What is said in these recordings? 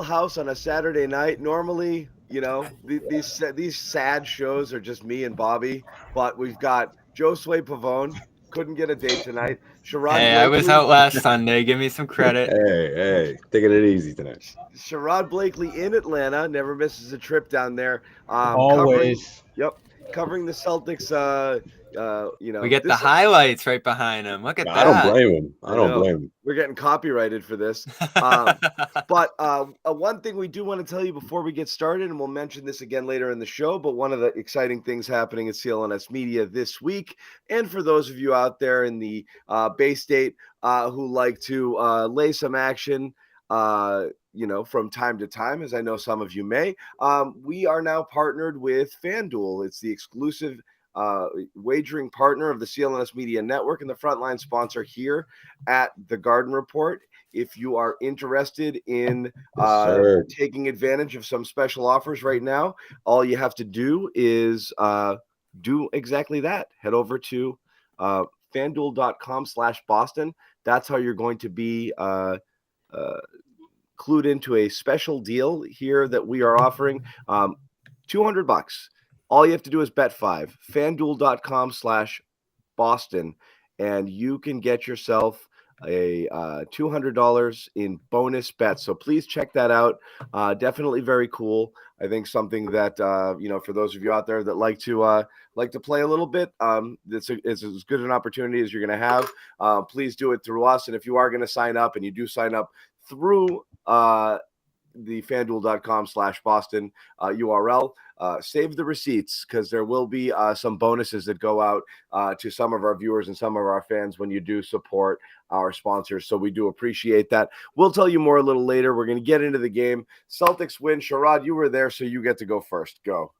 House on a Saturday night. Normally, these sad shows are just me and Bobby, but we've got Josue Pavon, couldn't get a date tonight. Sherrod Hey, I was Blakely, out last Sunday. Give me some credit. Hey, taking it easy tonight. Sherrod Blakely in Atlanta, never misses a trip down there. Covering, Always. yep, covering the Celtics. We get the This highlights right behind him. Look at I don't that. blame him. I I don't know blame him. we're getting copyrighted for this. But one thing we do want to tell you before we get started, and we'll mention this again later in the show, but one of the exciting things happening at CLNS Media this week, and for those of you out there in the Bay State who like to lay some action, from time to time, as I know some of you may, we are now partnered with FanDuel. It's the exclusive wagering partner of the CLNS Media Network and the frontline sponsor here at the Garden Report. If you are interested in taking advantage of some special offers right now, all you have to do is do exactly that. Head over to fanduel.com/Boston. That's how you're going to be clued into a special deal here that we are offering. $200. All you have to do is bet 5. FanDuel.com/Boston, and you can get yourself a $200 in bonus bets. So please check that out. Definitely very cool. I think something that for those of you out there that like to play a little bit, it's as good an opportunity as you're going to have. Please do it through us, and if you are going to sign up, and you do sign up through the fanduel.com/Boston URL. Save the receipts, because there will be some bonuses that go out to some of our viewers and some of our fans when you do support our sponsors. So we do appreciate that. We'll tell you more a little later. We're going to get into the game. Celtics win. Sherrod, you were there, so you get to go first. Go.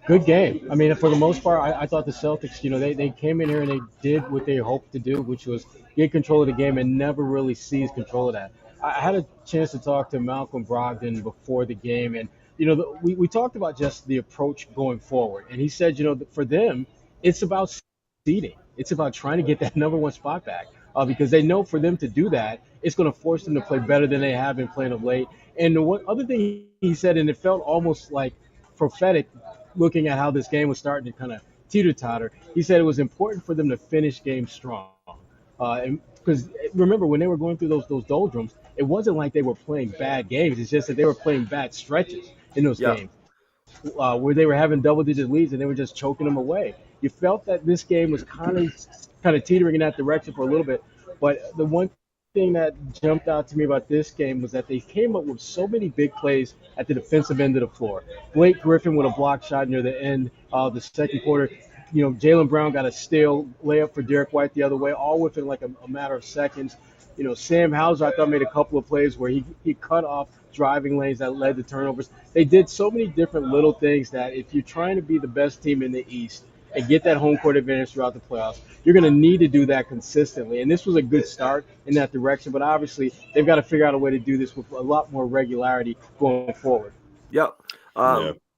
Good game. I mean, for the most part, I thought the Celtics, they came in here and they did what they hoped to do, which was get control of the game and never really seize control of that. I had a chance to talk to Malcolm Brogdon before the game, and we talked about just the approach going forward. And he said, for them, it's about seeding. It's about trying to get that number one spot back, because they know for them to do that, it's going to force them to play better than they have been playing of late. And the one other thing he said, and it felt almost like prophetic, looking at how this game was starting to kind of teeter-totter, he said it was important for them to finish games strong. And because remember, when they were going through those doldrums, it wasn't like they were playing bad games. It's just that they were playing bad stretches in those games, where they were having double-digit leads and they were just choking them away. You felt that this game was kind of teetering in that direction for a little bit. But the one thing that jumped out to me about this game was that they came up with so many big plays at the defensive end of the floor. Blake Griffin with a block shot near the end of the second quarter. Jaylen Brown got a steal layup for Derek White the other way, all within like a matter of seconds. Sam Hauser, I thought, made a couple of plays where he cut off driving lanes that led to turnovers. They did so many different little things that if you're trying to be the best team in the East and get that home court advantage throughout the playoffs, you're going to need to do that consistently. And this was a good start in that direction, but obviously they've got to figure out a way to do this with a lot more regularity going forward. Yep.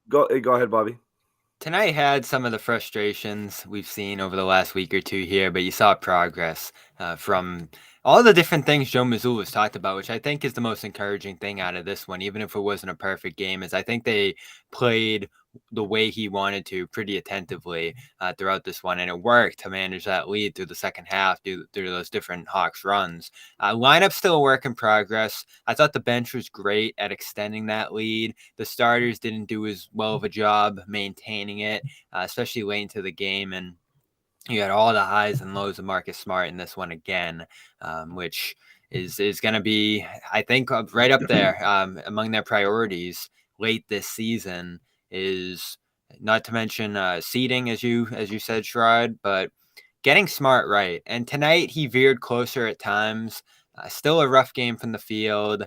Go ahead, Bobby. Tonight had some of the frustrations we've seen over the last week or two here, but you saw progress from all the different things Joe Mazzulla's talked about, which I think is the most encouraging thing out of this one, even if it wasn't a perfect game, is I think they played the way he wanted to pretty attentively throughout this one, and it worked to manage that lead through the second half due to those different Hawks runs. Lineup's still a work in progress. I thought the bench was great at extending that lead. The starters didn't do as well of a job maintaining it, especially late into the game, and you had all the highs and lows of Marcus Smart in this one again, which is going to be, I think, right up there among their priorities late this season, is not to mention seeding, as you said, Sherrod, but getting Smart right. And tonight he veered closer at times. Still a rough game from the field.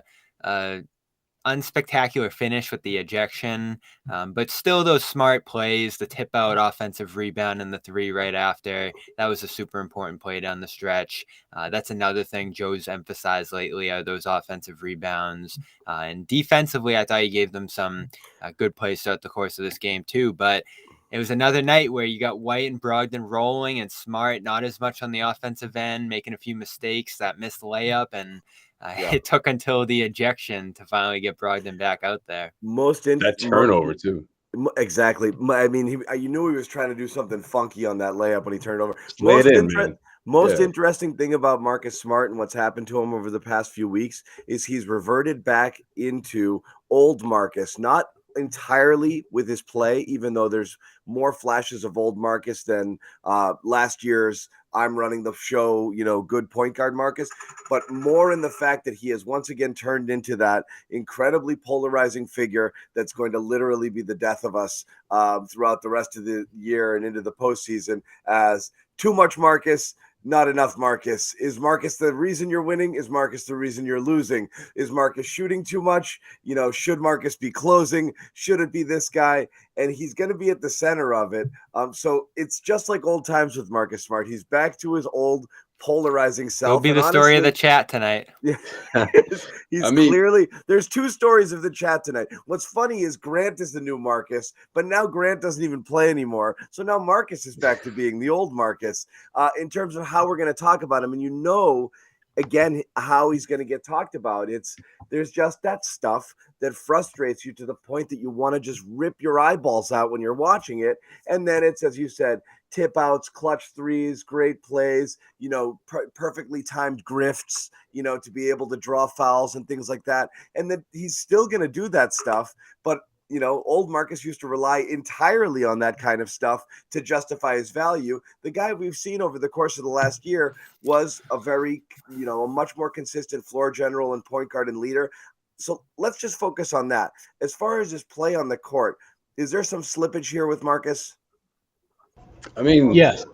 Unspectacular finish with the ejection, but still those smart plays, the tip out offensive rebound and the three right after, that was a super important play down the stretch. That's another thing Joe's emphasized lately, are those offensive rebounds. And defensively, I thought he gave them some good plays throughout the course of this game too, but it was another night where you got White and Brogdon rolling, and Smart not as much on the offensive end, making a few mistakes, that missed layup, and It took until the ejection to finally get Brogdon back out there. That turnover too. Exactly. I mean, you knew he was trying to do something funky on that layup when he turned over. Most interesting thing about Marcus Smart and what's happened to him over the past few weeks is he's reverted back into old Marcus, not entirely with his play, even though there's more flashes of old Marcus than last year's I'm running the show, good point guard Marcus, but more in the fact that he has once again turned into that incredibly polarizing figure that's going to literally be the death of us throughout the rest of the year and into the postseason as too much Marcus, not enough Marcus. Is Marcus the reason you're winning? Is Marcus the reason you're losing? Is Marcus shooting too much? Should Marcus be closing? Should it be this guy? And he's going to be at the center of it. So it's just like old times with Marcus Smart. He's back to his old polarizing self. It'll be the story of the chat tonight. Yeah, clearly there's two stories of the chat tonight. What's funny is Grant is the new Marcus, but now Grant doesn't even play anymore. So now Marcus is back to being the old Marcus in terms of how we're going to talk about him. And again, how he's going to get talked about. There's just that stuff that frustrates you to the point that you want to just rip your eyeballs out when you're watching it. And then it's, as you said, tip outs, clutch threes, great plays, perfectly timed grifts, to be able to draw fouls and things like that. And that he's still going to do that stuff. But, old Marcus used to rely entirely on that kind of stuff to justify his value. The guy we've seen over the course of the last year was a very, a much more consistent floor general and point guard and leader. So let's just focus on that. As far as his play on the court, is there some slippage here with Marcus? I mean, yes.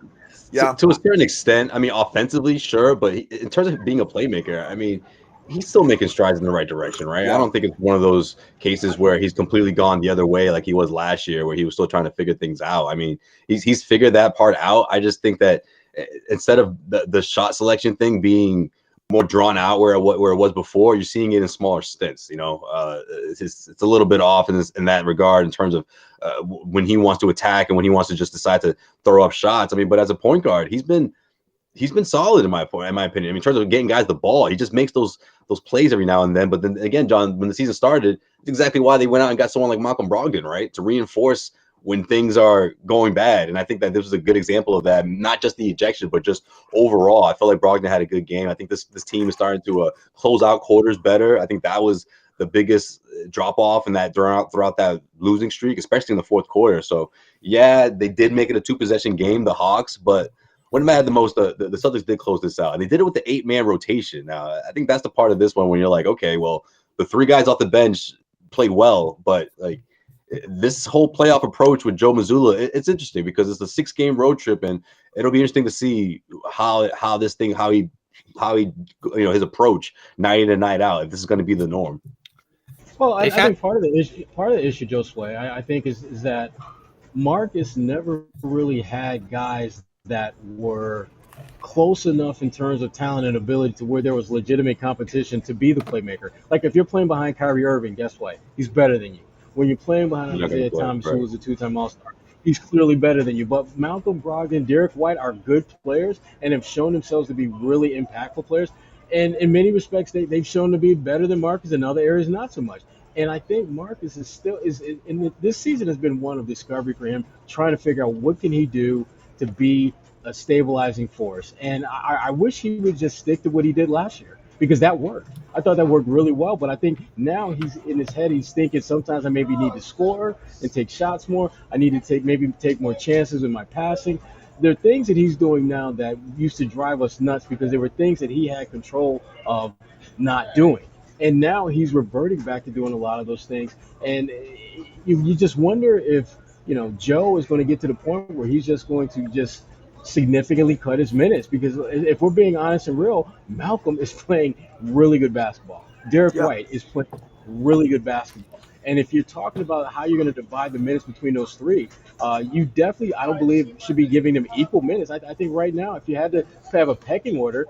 Yeah. To a certain extent. I mean, offensively, sure. But in terms of being a playmaker, I mean, he's still making strides in the right direction, right? Yeah. I don't think it's one of those cases where he's completely gone the other way like he was last year, where he was still trying to figure things out. I mean, he's figured that part out. I just think that instead of the shot selection thing being more drawn out where it was before, you're seeing it in smaller stints. It's a little bit off in that regard in terms of when he wants to attack and when he wants to just decide to throw up shots. I mean, but as a point guard, he's been solid in my opinion. I mean, in terms of getting guys the ball, he just makes those plays every now and then. But then again, John, when the season started, it's exactly why they went out and got someone like Malcolm Brogdon, right, to reinforce when things are going bad. And I think that this was a good example of that, not just the ejection, but just overall. I felt like Brogdon had a good game. I think this team is starting to close out quarters better. I think that was the biggest drop off in that throughout that losing streak, especially in the fourth quarter. So yeah, they did make it a 2-possession game, the Hawks, but what mattered the most, the Celtics did close this out, and they did it with the 8-man rotation. Now, I think that's the part of this one when you're like, okay, well, the 3 guys off the bench played well, but like this whole playoff approach with Joe Mazzulla, it's interesting because it's a 6-game road trip, and it'll be interesting to see how he his approach night in and night out, if this is going to be the norm. Well, I think part of the issue, Josue, I think is that Marcus never really had guys that were close enough in terms of talent and ability to where there was legitimate competition to be the playmaker. Like if you're playing behind Kyrie Irving, guess what? He's better than you. When you're playing behind Isaiah Thomas, who was a 2-time All-Star, he's clearly better than you. But Malcolm Brogdon, Derek White are good players and have shown themselves to be really impactful players. And in many respects, they've shown to be better than Marcus. In other areas, not so much. And I think Marcus this season has been one of discovery for him, trying to figure out what can he do to be a stabilizing force. And I wish he would just stick to what he did last year, because that worked. I thought that worked really well, but I think now he's in his head, he's thinking sometimes I maybe need to score and take shots more. I need to take more chances with my passing. There are things that he's doing now that used to drive us nuts because there were things that he had control of not doing. And now he's reverting back to doing a lot of those things. And you just wonder if, Joe is going to get to the point where he's just going to just significantly cut his minutes, because if we're being honest and real, Malcolm is playing really good basketball. Derek White is playing really good basketball. And if you're talking about how you're going to divide the minutes between those 3, you definitely, I don't believe, should be giving them equal minutes. I think right now, if you had to have a pecking order,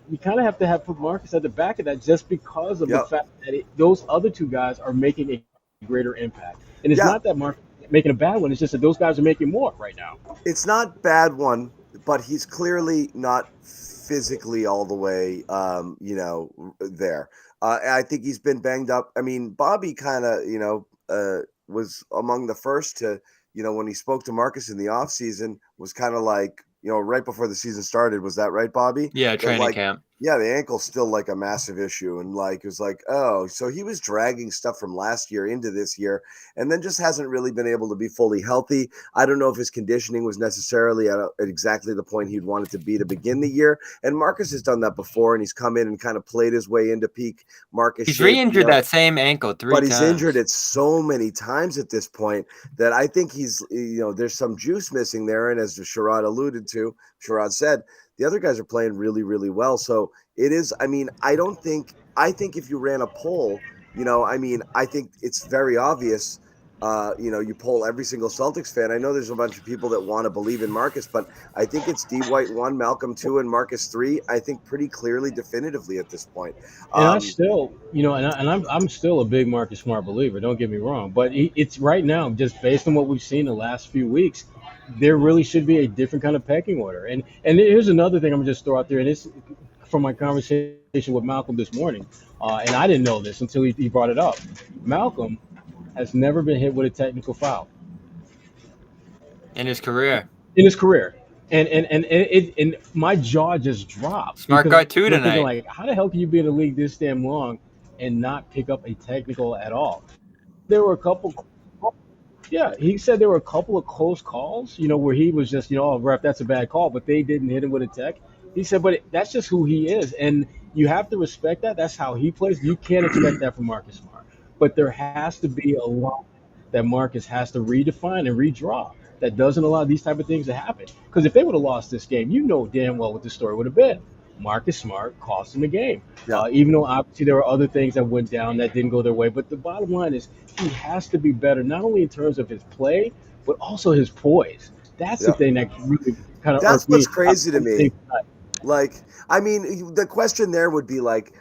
you kind of have to put Marcus at the back of that, just because of the fact that those other 2 guys are making a greater impact. And it's not that Marcus is making a bad one. It's just that those guys are making more right now. It's not bad one but he's clearly not physically all the way, there. I think he's been banged up. I mean, Bobby kind of, was among the first to, when he spoke to Marcus in the offseason, was kind of like, right before the season started. Was that right, Bobby? Yeah, That, training like, camp. yeah, the ankle's still like a massive issue. And like, it was like, oh, so he was dragging stuff from last year into this year and then just hasn't really been able to be fully healthy. I don't know if his conditioning was necessarily at exactly the point he'd wanted to be to begin the year. And Marcus has done that before, and he's come in and kind of played his way into peak Marcus. He's re-injured that same ankle 3 times. But he's injured it so many times at this point that I think he's, there's some juice missing there. And as Sherrod said, the other guys are playing really, really well. So it is, I think if you ran a poll, I think it's very obvious, you poll every single Celtics fan. I know there's a bunch of people that want to believe in Marcus, but I think it's D White 1, Malcolm 2, and Marcus 3, I think pretty clearly, definitively at this point. And I still, I'm still a big Marcus Smart believer. Don't get me wrong, but it's right now, just based on what we've seen the last few weeks, there really should be a different kind of pecking order. And here's another thing I'm gonna just throw out there, and it's from my conversation with Malcolm this morning, and I didn't know this until he brought it up. Malcolm has never been hit with a technical foul in his career. And my jaw just dropped. Smart guy too tonight. Thinking, like, how the hell can you be in the league this damn long and not pick up a technical at all? There were a couple. Yeah, he said there were a couple of close calls, where he was just, oh, ref, that's a bad call, but they didn't hit him with a tech. He said, but that's just who he is, and you have to respect that. That's how he plays. You can't expect that from Marcus Smart. But there has to be a lot that Marcus has to redefine and redraw that doesn't allow these type of things to happen. Because if they would have lost this game, damn well what the story would have been. Marcus Smart cost him a game. Yeah. Even though obviously there were other things that went down that didn't go their way. But the bottom line is he has to be better, not only in terms of his play, but also his poise. That's the thing that really kind of That's what's crazy to me. Like, the question there would be like,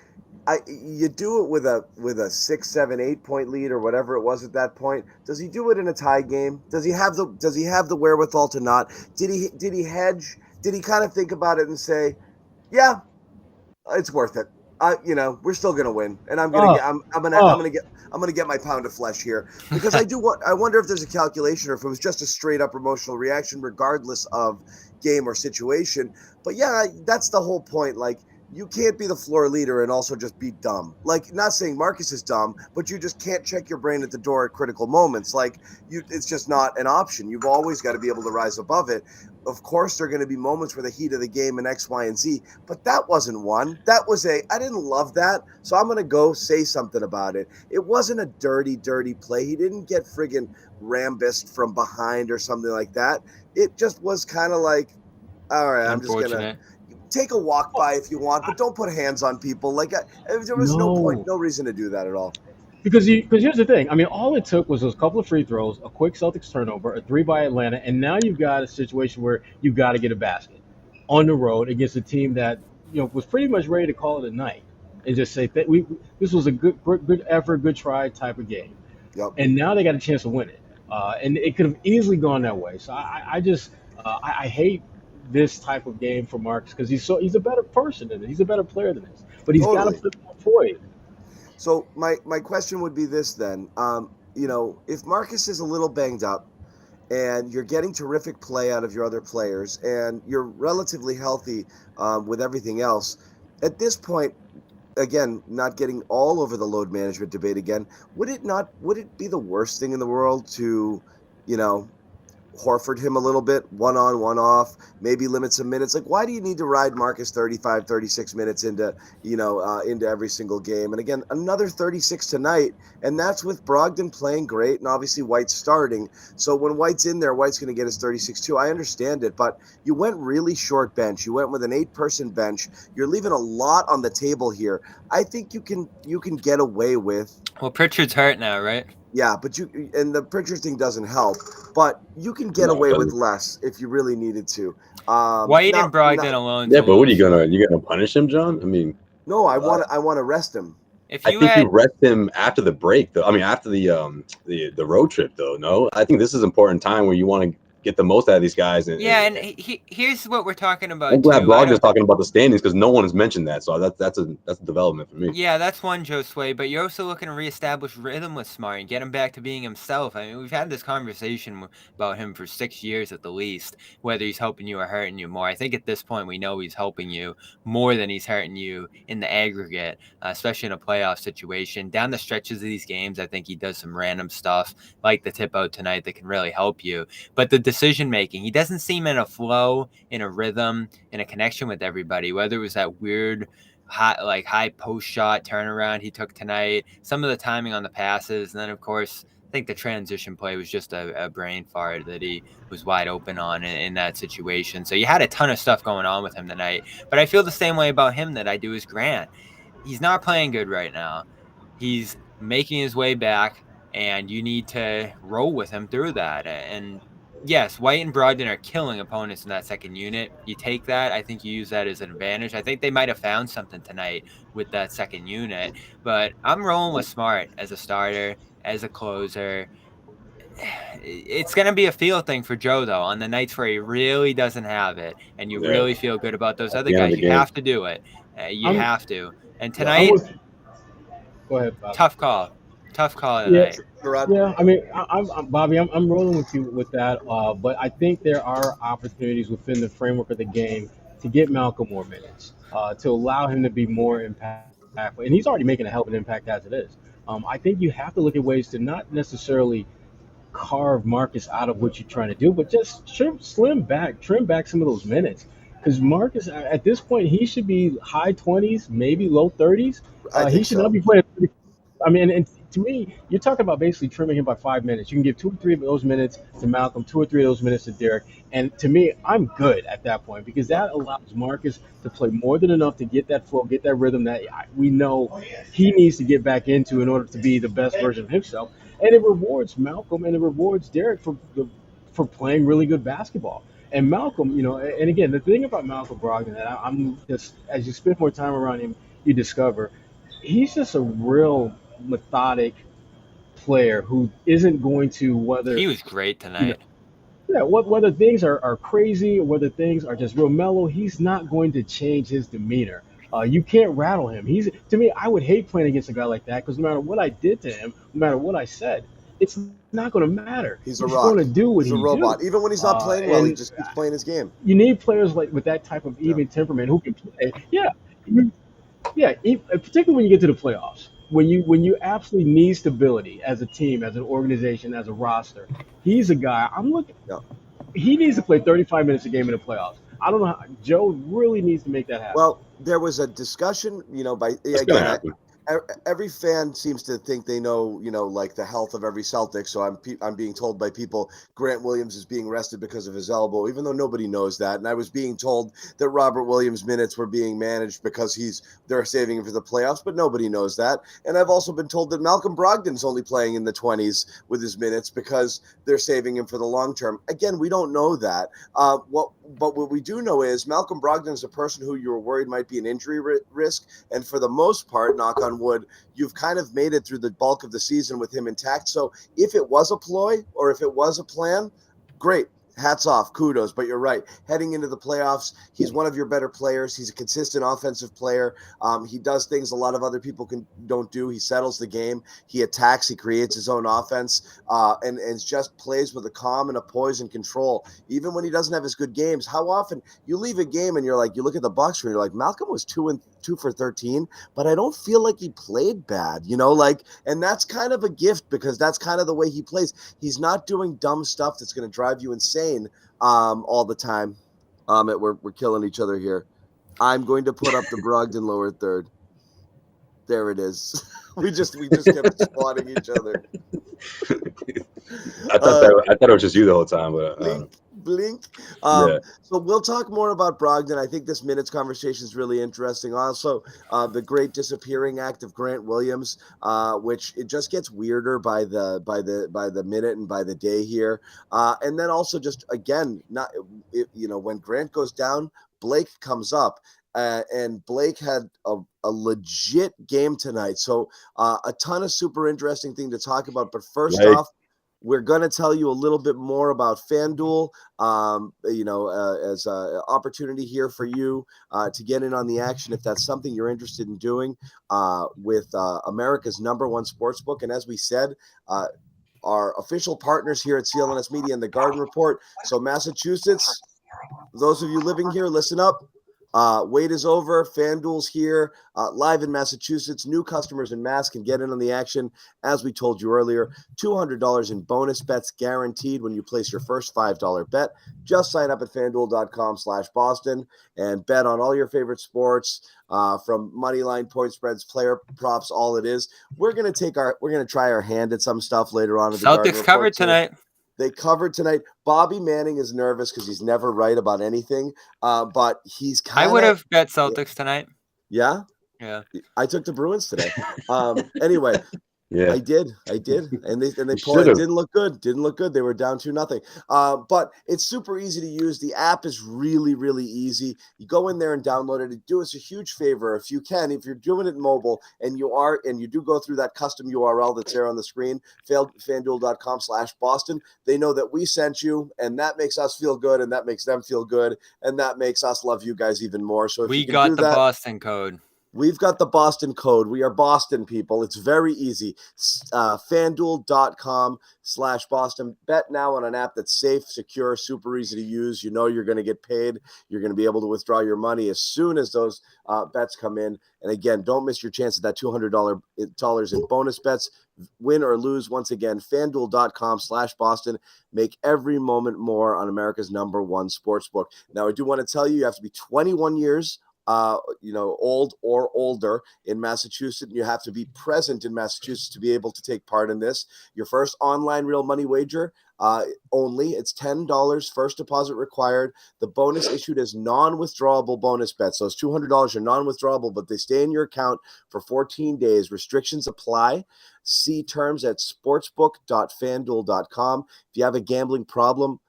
you do it with a 6, 7, 8 point lead or whatever it was at that point. Does he do it in a tie game? Does he have the wherewithal to not? Did he hedge? Did he kind of think about it and say, yeah, it's worth it. We're still gonna win, and I'm gonna get my pound of flesh here, because I wonder if there's a calculation or if it was just a straight up emotional reaction, regardless of game or situation. But yeah, that's the whole point. Like, you can't be the floor leader and also just be dumb. Like, not saying Marcus is dumb, but you just can't check your brain at the door at critical moments. Like, it's just not an option. You've always got to be able to rise above it. Of course, there are going to be moments where the heat of the game and X, Y, and Z, but that wasn't one. That was I didn't love that, so I'm going to go say something about it. It wasn't a dirty, dirty play. He didn't get friggin' rambused from behind or something like that. It just was kind of like, all right, I'm just going to take a walk by if you want, but don't put hands on people. Like, there was no point, no reason to do that at all. Because here's the thing. All it took was those couple of free throws, a quick Celtics turnover, a 3 by Atlanta, and now you've got a situation where you've got to get a basket on the road against a team that was pretty much ready to call it a night and just say that this was a good effort, good try type of game. Yep. And now they got a chance to win it, and it could have easily gone that way. So I hate this type of game for Marcus, because he's a better person than it. He's a better player than this, but he's got to put more poise. So my question would be this then, if Marcus is a little banged up and you're getting terrific play out of your other players and you're relatively healthy with everything else, at this point, again, not getting all over the load management debate again, would it be the worst thing in the world to, Horford him a little bit, 1 on, 1 off, maybe limit some minutes? Like, why do you need to ride Marcus 35, 36 minutes into every single game? And again, another 36 tonight, and that's with Brogdon playing great, and obviously White's starting. So when White's in there, White's going to get his 36 too. I understand it, but you went really short bench. You went with an 8-person bench. You're leaving a lot on the table here. I think you can get away with. Well, Pritchard's hurt now, right? Yeah, but the Pritchard thing doesn't help, but you can get away with less if you really needed to. White and Brogdon alone. Yeah, but what are you gonna punish him, John? No, I want to rest him. I think you rest him after the break, though. After the road trip, though. No, I think this is an important time where you want to get the most out of these guys. And here's what we're talking about. I'm glad too. Brogdon's talking about the standings because no one has mentioned that. So that's a development for me. Yeah, that's one, Josue, but you're also looking to reestablish rhythm with Smart and get him back to being himself. I mean, we've had this conversation about him for 6 years at the least, whether he's helping you or hurting you more. I think at this point we know he's helping you more than he's hurting you in the aggregate, especially in a playoff situation. Down the stretches of these games, I think he does some random stuff like the tip out tonight that can really help you. But the decision making, he doesn't seem in a flow, in a rhythm, in a connection with everybody, whether it was that weird high post shot turnaround he took tonight, some of the timing on the passes, and then of course I think the transition play was just a brain fart that he was wide open on in that situation. So you had a ton of stuff going on with him tonight, but I feel the same way about him that I do as Grant. He's not playing good right now. He's making his way back, and you need to roll with him through that. And yes, White and Brogdon are killing opponents in that second unit. You take that. I think you use that as an advantage. I think they might have found something tonight with that second unit. But I'm rolling with Smart as a starter, as a closer. It's going to be a feel thing for Joe, though, on the nights where he really doesn't have it and you really feel good about those other guys. You have to do it. You have to. And tonight, go ahead, Bob. tough call tonight. Yeah, I mean, I'm Bobby. I'm rolling with you with that. But I think there are opportunities within the framework of the game to get Malcolm more minutes, to allow him to be more impactful, and he's already making a hell of an impact as it is. I think you have to look at ways to not necessarily carve Marcus out of what you're trying to do, but just trim back some of those minutes. Because Marcus, at this point, he should be high 20s, maybe low 30s. He should not be playing. I mean, and to me, you're talking about basically trimming him by 5 minutes. You can give 2 or 3 of those minutes to Malcolm, 2 or 3 of those minutes to Derek. And to me, I'm good at that point because that allows Marcus to play more than enough to get that flow, get that rhythm that we know he needs to get back into in order to be the best version of himself. And it rewards Malcolm and it rewards Derek for playing really good basketball. And Malcolm, and again, the thing about Malcolm Brogdon that I'm just, as you spend more time around him, you discover he's just a real methodic player who isn't going to, whether he was great tonight. Whether things are crazy or whether things are just real mellow, he's not going to change his demeanor. You can't rattle him. To me, I would hate playing against a guy like that because no matter what I did to him, no matter what I said, it's not going to matter. He's a rock. Going to do what he's a robot. Even when he's not playing well, he just keeps playing his game. You need players with that type of even temperament who can play. Particularly when you get to the playoffs. When you absolutely need stability as a team, as an organization, as a roster, he's a guy. He needs to play 35 minutes a game in the playoffs. I don't know how Joe really needs to make that happen. Well, there was a discussion, every fan seems to think they know, like the health of every Celtic. So I'm being told by people Grant Williams is being rested because of his elbow, even though nobody knows that. And I was being told that Robert Williams' minutes were being managed because they're saving him for the playoffs, but nobody knows that. And I've also been told that Malcolm Brogdon's only playing in the 20s with his minutes because they're saving him for the long term. Again, we don't know that. But what we do know is Malcolm Brogdon is a person who you were worried might be an injury risk. And for the most part, knock on wood, you've kind of made it through the bulk of the season with him intact. So if it was a ploy or if it was a plan, great. Hats off, kudos. But you're right. Heading into the playoffs, he's one of your better players. He's a consistent offensive player. He does things a lot of other people don't do. He settles the game. He attacks. He creates his own offense, and just plays with a calm and a poise and control. Even when he doesn't have his good games, how often you leave a game and you look at the box score and you're like, Malcolm was 2 for 13, but I don't feel like he played bad, and that's kind of a gift because that's kind of the way he plays. He's not doing dumb stuff that's going to drive you insane all the time. We're killing each other here. I'm going to put up the Brogdon lower third. There it is. we just kept spotting each other. I thought it was just you the whole time, but blink. So we'll talk more about Brogdon. I think this minutes conversation is really interesting. Also, the great disappearing act of Grant Williams, which it just gets weirder by the minute and by the day here. And then also just again, when Grant goes down, Blake comes up. And Blake had a legit game tonight. So a ton of super interesting thing to talk about. But first off, We're going to tell you a little bit more about FanDuel, as an opportunity here for you to get in on the action if that's something you're interested in doing with America's #1 sportsbook. And as we said, our official partners here at CLNS Media and the Garden Report. So Massachusetts, those of you living here, listen up. Wait is over. FanDuel's here, live in Massachusetts. New customers in Mass can get in on the action. As we told you earlier, $200 in bonus bets guaranteed when you place your first $5 bet. Just sign up at FanDuel.com/Boston and bet on all your favorite sports, from money line, point spreads, player props, all it is. We're gonna try our hand at some stuff later on. Celtics covered tonight. They covered tonight. Bobby Manning is nervous because he's never right about anything. But he's kind of. I would have bet Celtics tonight. Yeah? Yeah. I took the Bruins today. Anyway, Yeah, I did. And they pulled it. should've. Didn't look good. They were down 2-0. But it's super easy to use. The app is really, really easy. You go in there and download it. Do us a huge favor if you can. If you're doing it mobile and you do go through that custom URL that's there on the screen, FanDuel.com/Boston. They know that we sent you, and that makes us feel good, and that makes them feel good, and that makes us love you guys even more. So if We you can got do the that, Boston code. we've got the Boston code. We are Boston people. It's very easy. FanDuel.com/Boston. Bet now on an app that's safe, secure, super easy to use. You know you're going to get paid. You're going to be able to withdraw your money as soon as those bets come in. And again, don't miss your chance at that $200 in bonus bets. Win or lose. Once again, FanDuel.com/Boston. Make every moment more on America's #1 sportsbook. Now, I do want to tell you have to be 21 years old or older in Massachusetts. And you have to be present in Massachusetts to be able to take part in this. Your first online real money wager only. It's $10 first deposit required. The bonus issued as non-withdrawable bonus bets. Those $200 are non-withdrawable, but they stay in your account for 14 days. Restrictions apply. See terms at sportsbook.fanduel.com. If you have a gambling problem,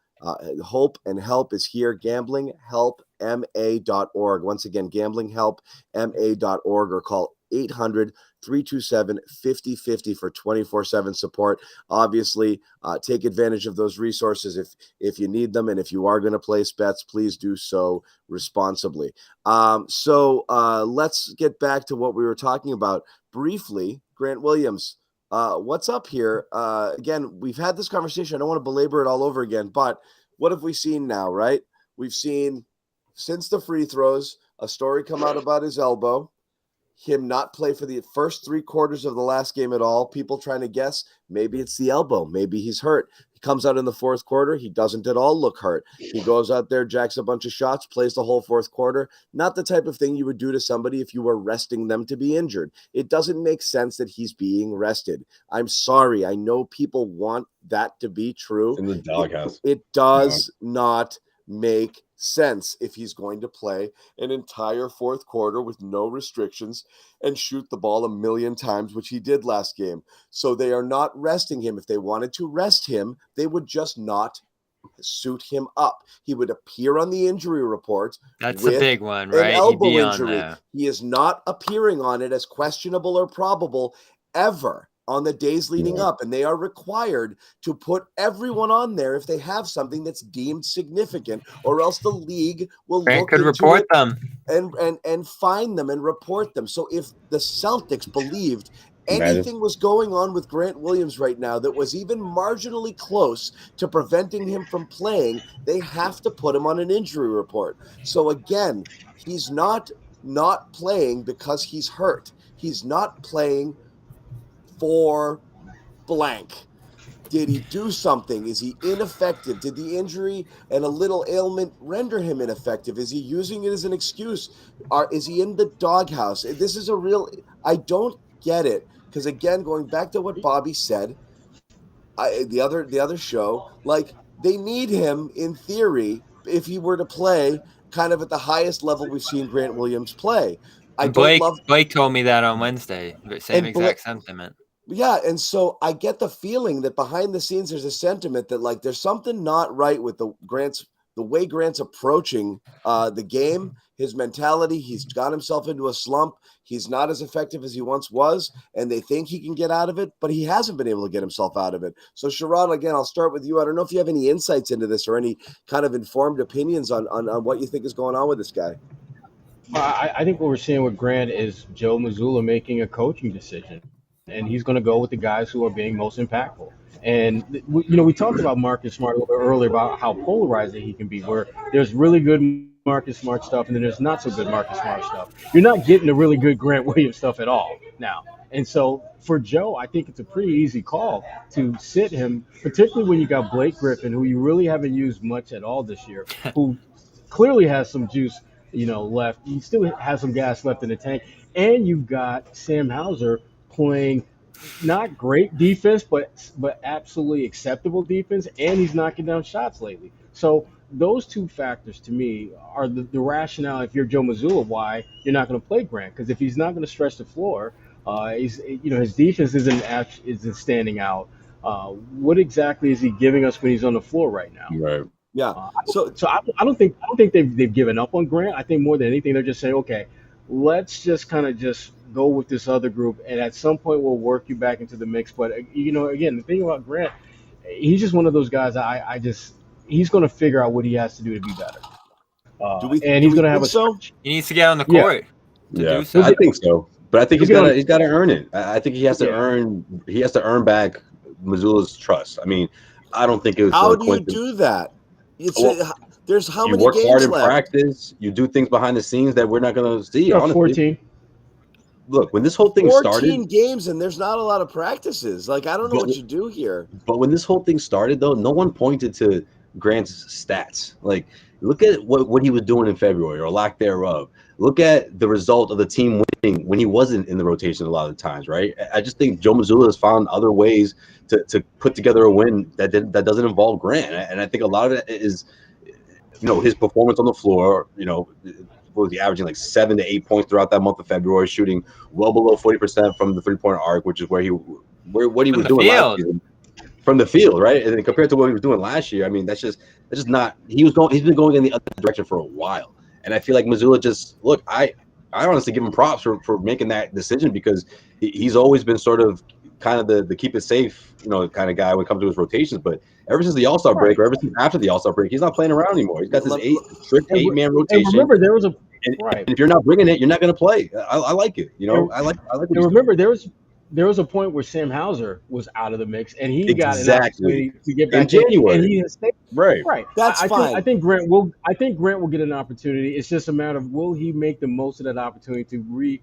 Hope and Help is here. GamblingHelpMA.org. Once again, GamblingHelpMA.org, or call 800-327-5050 for 24/7 support. Obviously, take advantage of those resources if you need them, and if you are going to place bets, please do so responsibly. So let's get back to what we were talking about briefly. Grant Williams, what's up here? Again, we've had this conversation. I don't want to belabor it all over again, but what have we seen now, right? We've seen, since the free throws, a story come out about his elbow, him not play for the first 3 quarters of the last game at all. People trying to guess, maybe it's the elbow. Maybe he's hurt. He comes out in the fourth quarter. He doesn't at all look hurt. He goes out there, jacks a bunch of shots, plays the whole fourth quarter. Not the type of thing you would do to somebody if you were resting them to be injured. It doesn't make sense that he's being rested. I'm sorry. I know people want that to be true. in the doghouse. It does not make sense if he's going to play an entire fourth quarter with no restrictions and shoot the ball a million times, which he did last game. So they are not resting him. If they wanted to rest him, they would just not suit him up. He would appear on the injury report. That's the big one, an right? He'd elbow be on injury. there. He is not appearing on it as questionable or probable ever on the days leading up, and they are required to put everyone on there if they have something that's deemed significant, or else the league will look Could into report it them. and find them and report them. So if the Celtics believed Imagine. anything was going on with Grant Williams right now that was even marginally close to preventing him from playing, they have to put him on an injury report. So again, he's not playing because he's hurt. He's not playing for blank. Did he do something? Is he ineffective? Did the injury and a little ailment render him ineffective? Is he using it as an excuse? Or is he in the doghouse? This is a real, I don't get it. Because again, going back to what Bobby said, the other show, like, they need him in theory if he were to play kind of at the highest level we've seen Grant Williams play. Blake told me that on Wednesday. Same exact sentiment. Yeah, and so I get the feeling that behind the scenes there's a sentiment that, like, there's something not right with the Grant's the way Grant's approaching the game, his mentality, he's got himself into a slump. He's not as effective as he once was, and they think he can get out of it, but he hasn't been able to get himself out of it. So, Sherrod, again, I'll start with you. I don't know if you have any insights into this or any kind of informed opinions on what you think is going on with this guy. I think what we're seeing with Grant is Joe Mazzulla making a coaching decision, and he's going to go with the guys who are being most impactful. And we talked about Marcus Smart a little bit earlier about how polarizing he can be, where there's really good Marcus Smart stuff and then there's not so good Marcus Smart stuff. You're not getting the really good Grant Williams stuff at all now. And so for Joe, I think it's a pretty easy call to sit him, particularly when you got Blake Griffin, who you really haven't used much at all this year, who clearly has some juice left. He still has some gas left in the tank. And you've got Sam Hauser playing not great defense, but absolutely acceptable defense, and he's knocking down shots lately. So those two factors to me are the rationale, if you're Joe Mazzulla, why you're not going to play Grant. Because if he's not going to stretch the floor, his defense isn't standing out. What exactly is he giving us when he's on the floor right now? Right. Yeah. So I don't think they've given up on Grant. I think more than anything they're just saying, okay, let's just kind of just go with this other group, and at some point we'll work you back into the mix. But again, the thing about Grant, he's just one of those guys. He's going to figure out what he has to do to be better. He's going to have a switch. He needs to get on the court. Yeah, do so. I think so. But I think he's got to earn it. I think he has to earn back Mazzulla's trust. I mean, I don't think it was. How do you do that? There's how many games left? You work hard in practice. You do things behind the scenes that we're not going to see. Honestly. 14. Look, when this whole thing 14 started, 14 games, and there's not a lot of practices. Like, I don't know what you do here. But when this whole thing started, though, no one pointed to Grant's stats. Like, look at what he was doing in February or lack thereof. Look at the result of the team winning when he wasn't in the rotation a lot of the times, right? I just think Joe Mazzulla has found other ways to put together a win that doesn't involve Grant. And I think a lot of it is, his performance on the floor, what was he averaging, like 7 to 8 points throughout that month of February, shooting well below 40% from the three-point arc, which is what he was doing last season. From the field, right? And compared to what he was doing last year, I mean, that's just not. He's been going in the other direction for a while, and I feel like Mazzulla I honestly give him props for making that decision, because he's always been sort of kind of the keep it safe, kind of guy when it comes to his rotations. But ever since the All-Star break, or ever since after the All-Star break, he's not playing around anymore. He's got this strict 8-man rotation. And remember, there was and if you're not bringing it, you're not going to play. I like it. I like. And remember, there was a point where Sam Hauser was out of the mix, and he got an opportunity to get back in January. And he has stayed. Right. That's fine. I think Grant will get an opportunity. It's just a matter of, will he make the most of that opportunity to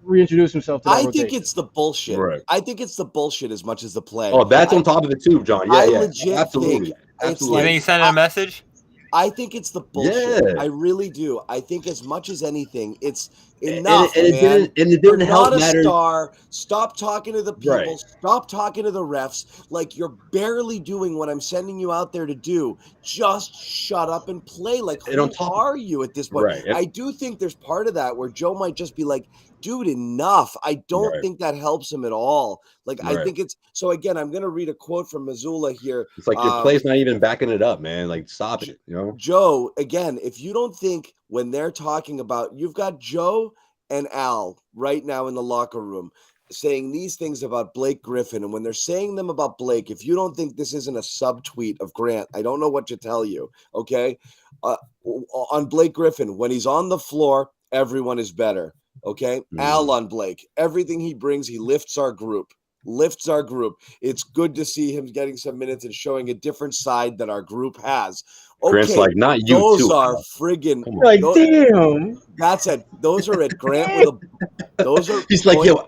reintroduce himself to that rotation. think it's the bullshit. Right. I think it's the bullshit as much as the play. Oh, that's on top of it too, John. Yeah, legit absolutely. Think You think he sent a message? I think it's the bullshit. Yeah. I really do. I think as much as anything, it's enough, and man. it didn't help not matter. A star. Stop talking to the people. Right. Stop talking to the refs. Like, you're barely doing what I'm sending you out there to do. Just shut up and play. Like, who are you at this point? Right. I do think there's part of that where Joe might just be like, dude, enough. I don't think that helps him at all. Like, I think it's – so, again, I'm going to read a quote from Mazzulla here. It's like your play's not even backing it up, man. Like, stop it, Joe, again, if you don't think when they're talking about – you've got Joe and Al right now in the locker room saying these things about Blake Griffin. And when they're saying them about Blake, if you don't think this isn't a subtweet of Grant, I don't know what to tell you, okay? On Blake Griffin, when he's on the floor, everyone is better. Okay. Al on Blake. Everything he brings, he lifts our group. It's good to see him getting some minutes and showing a different side that our group has. Okay. Grant's like, not you. Those are friggin' like, damn. That's it. Those are at Grant with a those are he's like, yo,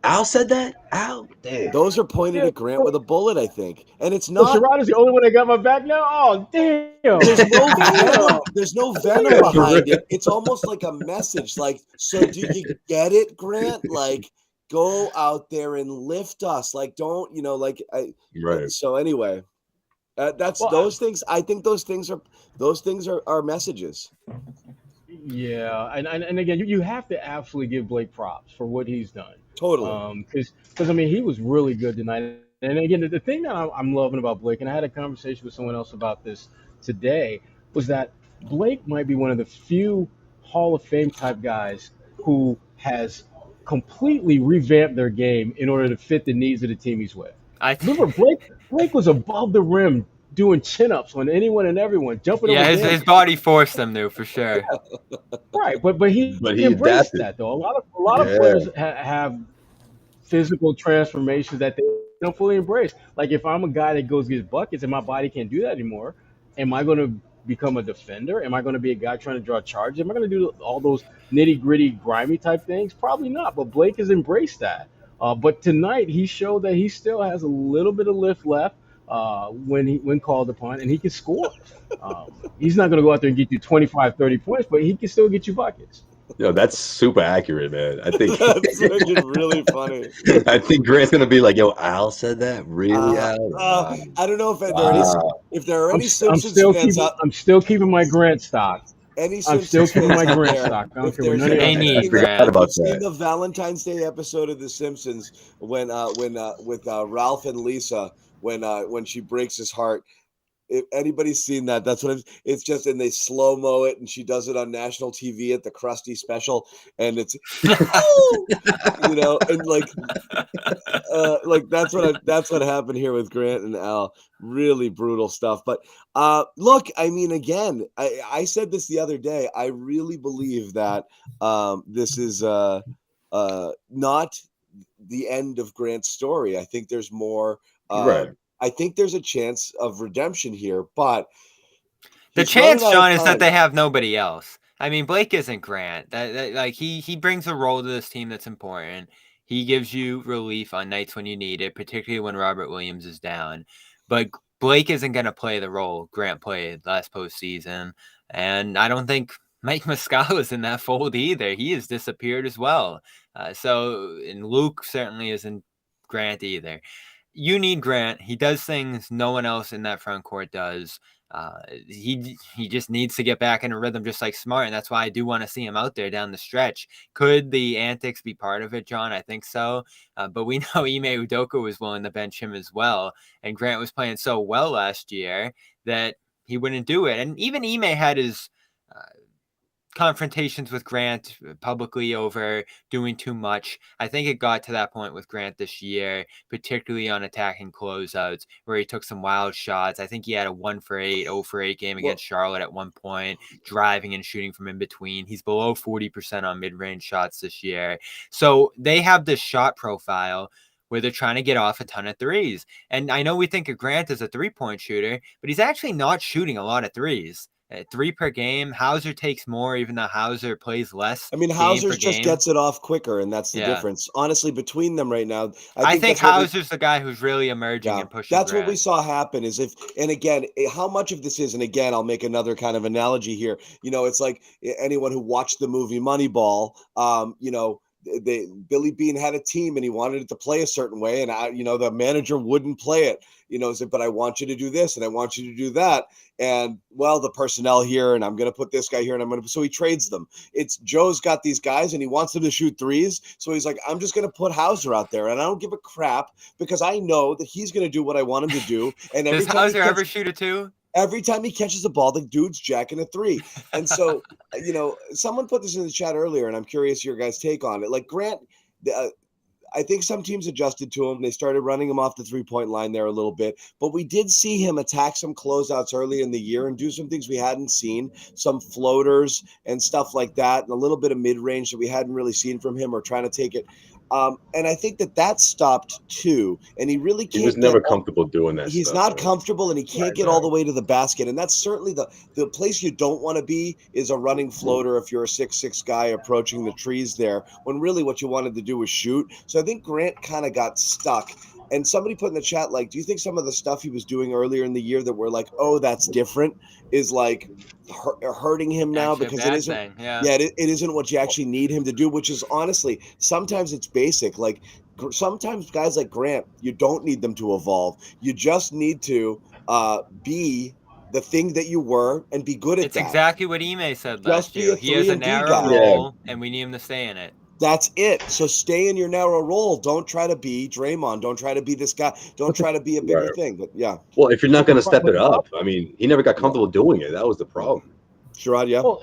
Al said that? Al, damn. Those are pointed at Grant with a bullet, I think. And it's not Sherrod is the only one that got my back now. Oh, damn. There's no venom behind it. It's almost like a message. Like, so do you get it, Grant? Like, go out there and lift us. Like, don't, right. So anyway, those things. I think those things are messages. Yeah, and again, you have to absolutely give Blake props for what he's done. Totally. Because I mean, he was really good tonight. And again, the thing that I'm loving about Blake, and I had a conversation with someone else about this today was that Blake might be one of the few Hall of Fame type guys who has completely revamped their game in order to fit the needs of the team he's with. Remember, Blake was above the rim doing chin-ups on anyone and everyone, jumping over his damn. body forced him to, for sure. Right, but he he embraced adapted. that though. A lot of players have physical transformations that they don't fully embrace. Like if I'm a guy that goes gets buckets and my body can't do that anymore, am I going to become a defender? Am I going to be a guy trying to draw charges? Am I going to do all those nitty gritty, grimy type things? Probably not. But Blake has embraced that. But tonight he showed that he still has a little bit of lift left when called upon, and he can score. He's not going to go out there and get you 25, 30 points, but he can still get you buckets. Yo, that's super accurate, man. I think That's really funny. I think Grant's gonna be like, "Yo, Al said that, really, Al?" I don't know if there are any Simpsons fans out. I'm still keeping my Grant stock. Any I'm Simpsons still keeping fans my out Grant there, stock. I don't if care what there's none of They y'all need think. any- Grant. If about you've seen that. the Valentine's Day episode of The Simpsons when with Ralph and Lisa when she breaks his heart. If anybody's seen that, that's what it's just, and they slow mo it, and she does it on national TV at the Krusty special, and it's and like that's what happened here with Grant and Al. Really brutal stuff. But look, I mean, again, I said this the other day. I really believe that this is not the end of Grant's story. I think there's more. Right. I think there's a chance of redemption here, but The he's chance, running out of John, is that time. they have nobody else. I mean, Blake isn't Grant. Like he brings a role to this team that's important. He gives you relief on nights when you need it, particularly when Robert Williams is down. But Blake isn't going to play the role Grant played last postseason, and I don't think Mike Muscala is in that fold either. He has disappeared as well. And Luke certainly isn't Grant either. You need Grant. He does things no one else in that front court does. He just needs to get back in a rhythm, just like Smart, and that's why I do want to see him out there down the stretch. Could the antics be part of it, John? I think so. But we know Ime Udoka was willing to bench him as well, and Grant was playing so well last year that he wouldn't do it. And even Ime had his confrontations with Grant publicly over doing too much. I think it got to that point with Grant this year, particularly on attacking closeouts, where he took some wild shots. I think he had a 1 for 8, 0 for 8 game against Charlotte at one point, driving and shooting from in between. He's below 40% on mid-range shots this year. So they have this shot profile where they're trying to get off a ton of threes. And I know we think of Grant as a three-point shooter, but he's actually not shooting a lot of threes. 3 per game. Hauser takes more, even though Hauser plays less. I mean, Hauser just gets it off quicker, and that's the difference. Honestly, between them right now, I think Hauser's the guy who's really emerging and pushing. That's what we saw happen. And again, how much of this is, and again, I'll make another kind of analogy here. It's like anyone who watched the movie Moneyball. Billy Beane had a team and he wanted it to play a certain way, and the manager wouldn't play it. Said, but I want you to do this and I want you to do that. And the personnel here, and I'm going to put this guy here, and so he trades them. It's Joe's got these guys and he wants them to shoot threes. So he's like, I'm just going to put Hauser out there, and I don't give a crap because I know that he's going to do what I want him to do. And does Hauser ever shoot a 2? Every time he catches the ball, the dude's jacking a 3. And so, someone put this in the chat earlier, and I'm curious your guys' take on it. Like Grant, I think some teams adjusted to him. They started running him off the 3-point line there a little bit. But we did see him attack some closeouts early in the year and do some things we hadn't seen, some floaters and stuff like that, and a little bit of mid-range that we hadn't really seen from him, or trying to take it. And I think that stopped too. And he really can't. He was never comfortable doing that. He's not comfortable, and he can't get all the way to the basket. And that's certainly the place you don't want to be, is a running floater if you're a 6'6" guy approaching the trees there, when really what you wanted to do was shoot. So I think Grant kind of got stuck. And somebody put in the chat, like, do you think some of the stuff he was doing earlier in the year that we're like, oh, that's different, is like hurting him now? Actually, because it isn't. It isn't what you actually need him to do, which is honestly, sometimes it's basic. Like sometimes guys like Grant, you don't need them to evolve. You just need to be the thing that you were and be good at that. It's exactly what Ime said last year. He has a narrow role, and we need him to stay in it. That's it. So stay in your narrow role. Don't try to be Draymond. Don't try to be this guy. Don't try to be a bigger thing. But yeah. Well, if you're not going to step But it up, I mean, he never got comfortable doing it. That was the problem. Sherrod, yeah. Well,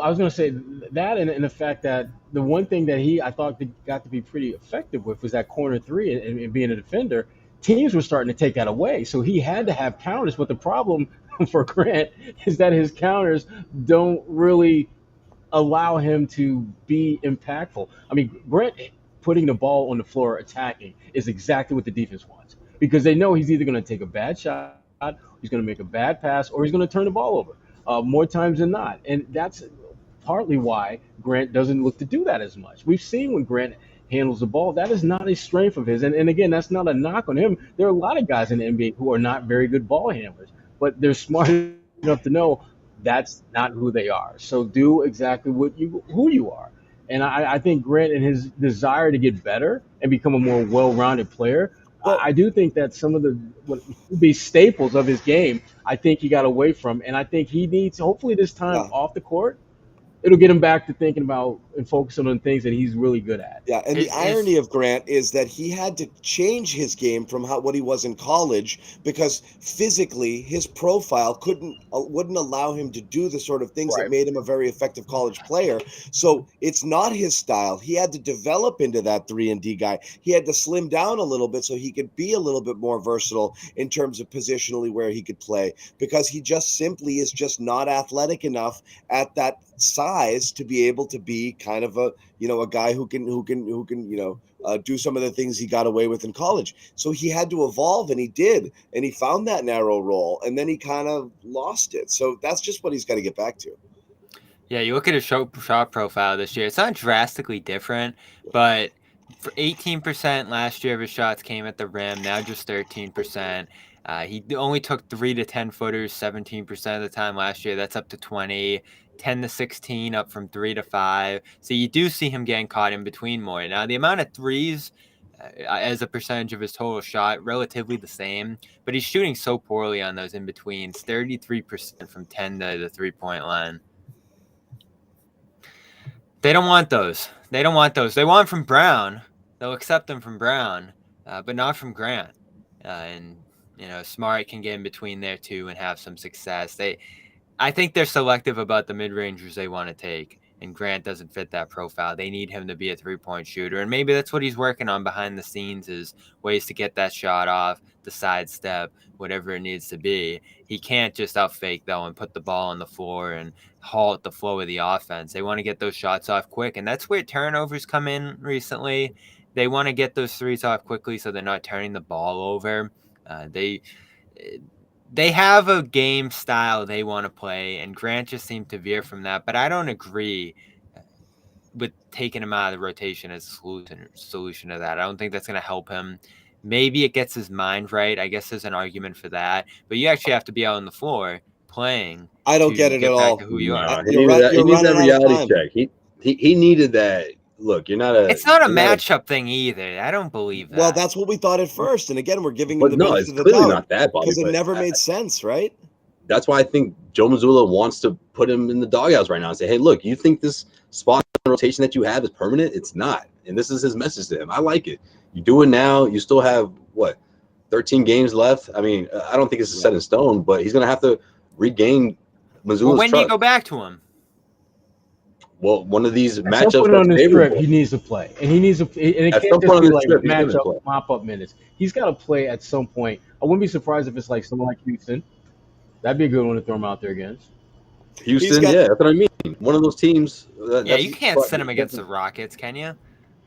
I was going to say that, and the fact that the one thing that I thought got to be pretty effective with was that corner three and being a defender. Teams were starting to take that away, so he had to have counters. But the problem for Grant is that his counters don't really allow him to be impactful. I mean, Grant putting the ball on the floor attacking is exactly what the defense wants, because they know he's either going to take a bad shot, he's going to make a bad pass, or he's going to turn the ball over more times than not. And that's partly why Grant doesn't look to do that as much. We've seen when Grant handles the ball, that is not a strength of his. And again, that's not a knock on him. There are a lot of guys in the NBA who are not very good ball handlers, but they're smart enough to know that's not who they are. So do exactly who you are. And I think Grant, and his desire to get better and become a more well-rounded player, I do think that some of what would be staples of his game, I think he got away from. And I think he needs, hopefully this time off the court, it'll get him back to thinking about and focusing on things that he's really good at. Yeah, and the irony of Grant is that he had to change his game from what he was in college, because physically his profile wouldn't allow him to do the sort of things that made him a very effective college player. So it's not his style. He had to develop into that 3-and-D guy. He had to slim down a little bit so he could be a little bit more versatile in terms of positionally where he could play, because he just simply is just not athletic enough at that size to be able to be kind of a guy who can do some of the things he got away with in college. So he had to evolve, and he did, and he found that narrow role, and then he kind of lost it. So that's just what he's got to get back to. Yeah, you look at his shot profile this year, it's not drastically different, but for 18% last year of his shots came at the rim, now just 13%. He only took 3 to 10 footers 17% of the time last year. That's up to 20. 10 to 16, up from 3 to 5. So you do see him getting caught in between more. Now, the amount of threes as a percentage of his total shot, relatively the same, but he's shooting so poorly on those in-betweens, 33% from 10 to the three-point line. They don't want those. They want them from Brown. They'll accept them from Brown, but not from Grant. And, Smart can get in between there too and have some success. I think they're selective about the mid-rangers they want to take, and Grant doesn't fit that profile. They need him to be a three-point shooter, and maybe that's what he's working on behind the scenes, is ways to get that shot off, the sidestep, whatever it needs to be. He can't just out-fake, though, and put the ball on the floor and halt the flow of the offense. They want to get those shots off quick, and that's where turnovers come in recently. They want to get those threes off quickly so they're not turning the ball over. They have a game style they want to play, and Grant just seemed to veer from that. But I don't agree with taking him out of the rotation as a solution to that. I don't think that's going to help him. Maybe it gets his mind right. I guess there's an argument for that. But you actually have to be out on the floor playing. I don't get it at all. Who you are. He needed that reality check. He needed that. Look, you're not a. It's not a matchup thing either. I don't believe that. Well, that's what we thought at first, and again, we're giving him the benefit of the doubt. It's clearly not that, Bobby, because it never made sense, right? That's why I think Joe Mazzulla wants to put him in the doghouse right now and say, "Hey, look, you think this spot rotation that you have is permanent? It's not." And this is his message to him. I like it. You do it now. You still have 13 games left. I mean, I don't think it's set in stone, but he's gonna have to regain Mazzulla's trust. When do you go back to him? Well, one of these matchups on the strip, he needs to play, and he needs to. And it can't just be like matchup mop-up minutes. He's got to play at some point. I wouldn't be surprised if it's like someone like Houston. That'd be a good one to throw him out there against. Houston, that's what I mean. One of those teams. You can't send him against the Rockets, can you?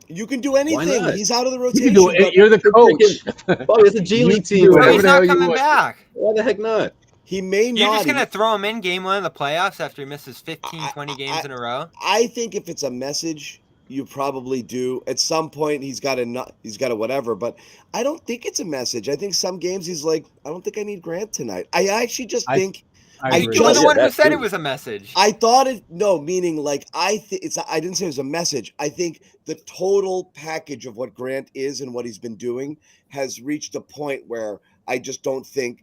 You can do anything. He's out of the rotation. You can do it. You're the coach. Bobby, it's a G League team. He's not coming back. Why the heck not? He may not. You're just going to throw him in game 1 of the playoffs after he misses 15, 20 games in a row? I think if it's a message, you probably do. At some point, he's got a whatever, but I don't think it's a message. I think some games he's like, I don't think I need Grant tonight. I actually just think. You were the one who said it was a message. I thought it. No, meaning like I didn't say it was a message. I think the total package of what Grant is and what he's been doing has reached a point where I just don't think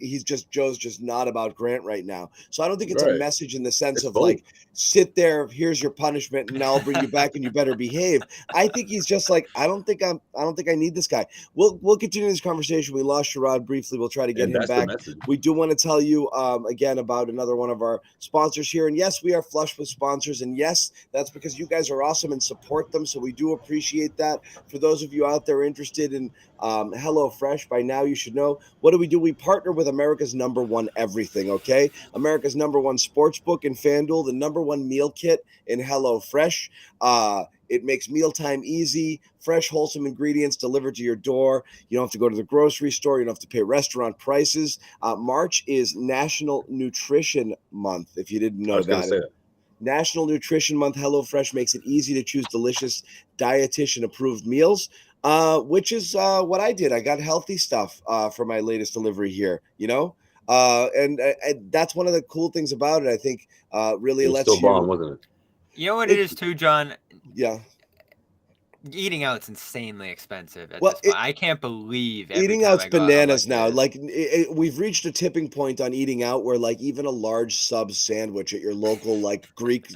Joe's just not about Grant right now. So I don't think it's a Right. message in the sense It's of both. like, sit there, here's your punishment, and I'll bring you back and you better behave. I think he's just like, I don't think I need this guy. We'll continue this conversation. We lost Sherrod briefly. We'll try to get And him that's back. the message. We do want to tell you again about another one of our sponsors here. And yes, we are flush with sponsors. And yes, that's because you guys are awesome and support them. So we do appreciate that. For those of you out there interested in HelloFresh, by now you should know, what do? We partner with America's #1 everything, okay? America's #1 sportsbook in FanDuel, the #1 meal kit in HelloFresh. It makes mealtime easy, fresh, wholesome ingredients delivered to your door. You don't have to go to the grocery store. You don't have to pay restaurant prices. March is National Nutrition Month, if you didn't know I was going to that. say that. National Nutrition Month. HelloFresh makes it easy to choose delicious, dietitian-approved meals, which is what I did. I got healthy stuff for my latest delivery here, and that's one of the cool things about it. I think really It was lets still bomb, wasn't it? You know what it is too, John? Yeah. Eating out's insanely expensive at Well, this point. I can't believe every eating time out's I go out, I'm bananas like, now. "Ugh." Like we've reached a tipping point on eating out where like even a large sub sandwich at your local like Greek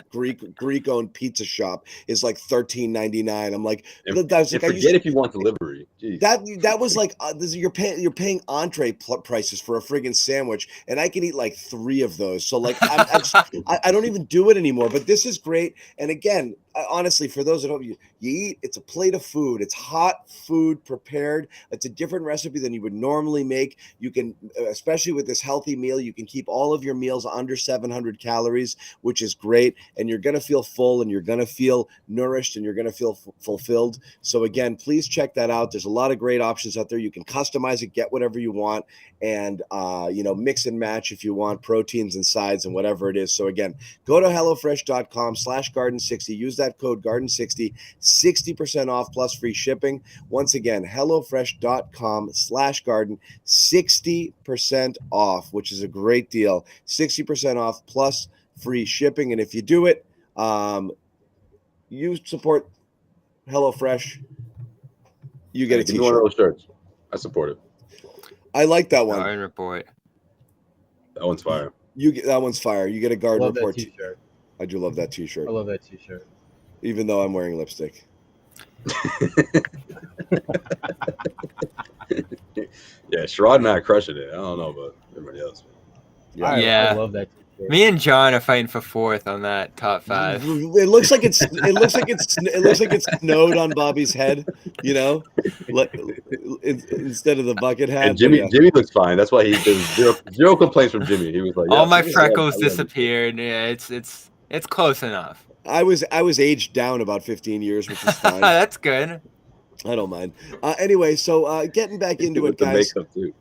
owned pizza shop is like $13.99. I'm like, And that's like forget if you want delivery. Jeez. that was like you're paying entree prices for a friggin' sandwich, and I can eat like 3 of those. So like I don't even do it anymore. But this is great. And again, honestly, for those that don't, you eat, it's a plate of food. It's hot food prepared. It's a different recipe than you would normally make. You can, especially with this healthy meal, you can keep all of your meals under 700 calories, which is great. And you're going to feel full, and you're going to feel nourished, and you're going to feel fulfilled. So again, please check that out. There's a lot of great options out there. You can customize it, get whatever you want, and mix and match if you want proteins and sides and whatever it is. So again, go to hellofresh.com/garden60. Use that code garden60, 60% off plus free shipping. Once again, hellofresh.com/garden, 60% off, which is a great deal. 60% off plus free shipping. And if you do it, you support HelloFresh, you get a Give me one of t-shirt. those shirts. I support it. I like that one. Garden Report. That one's fire. That one's fire. You get a Garden Love Report that t-shirt. I do love that t-shirt. I love that t-shirt. Even though I'm wearing lipstick. Yeah, Sherrod and I are crushing it. I don't know about everybody else. Yeah. I love that t-shirt. Me and John are fighting for 4th on that top 5. It looks like it's snowed on Bobby's head, instead of the bucket hat. And Jimmy looks fine. That's why there's zero complaints from Jimmy. He was like, all my Jimmy, freckles I love it. disappeared. Yeah, it's close enough. I was aged down about 15 years, which is fine. That's good. I don't mind. Anyway, so getting back into it, With the guys. makeup too.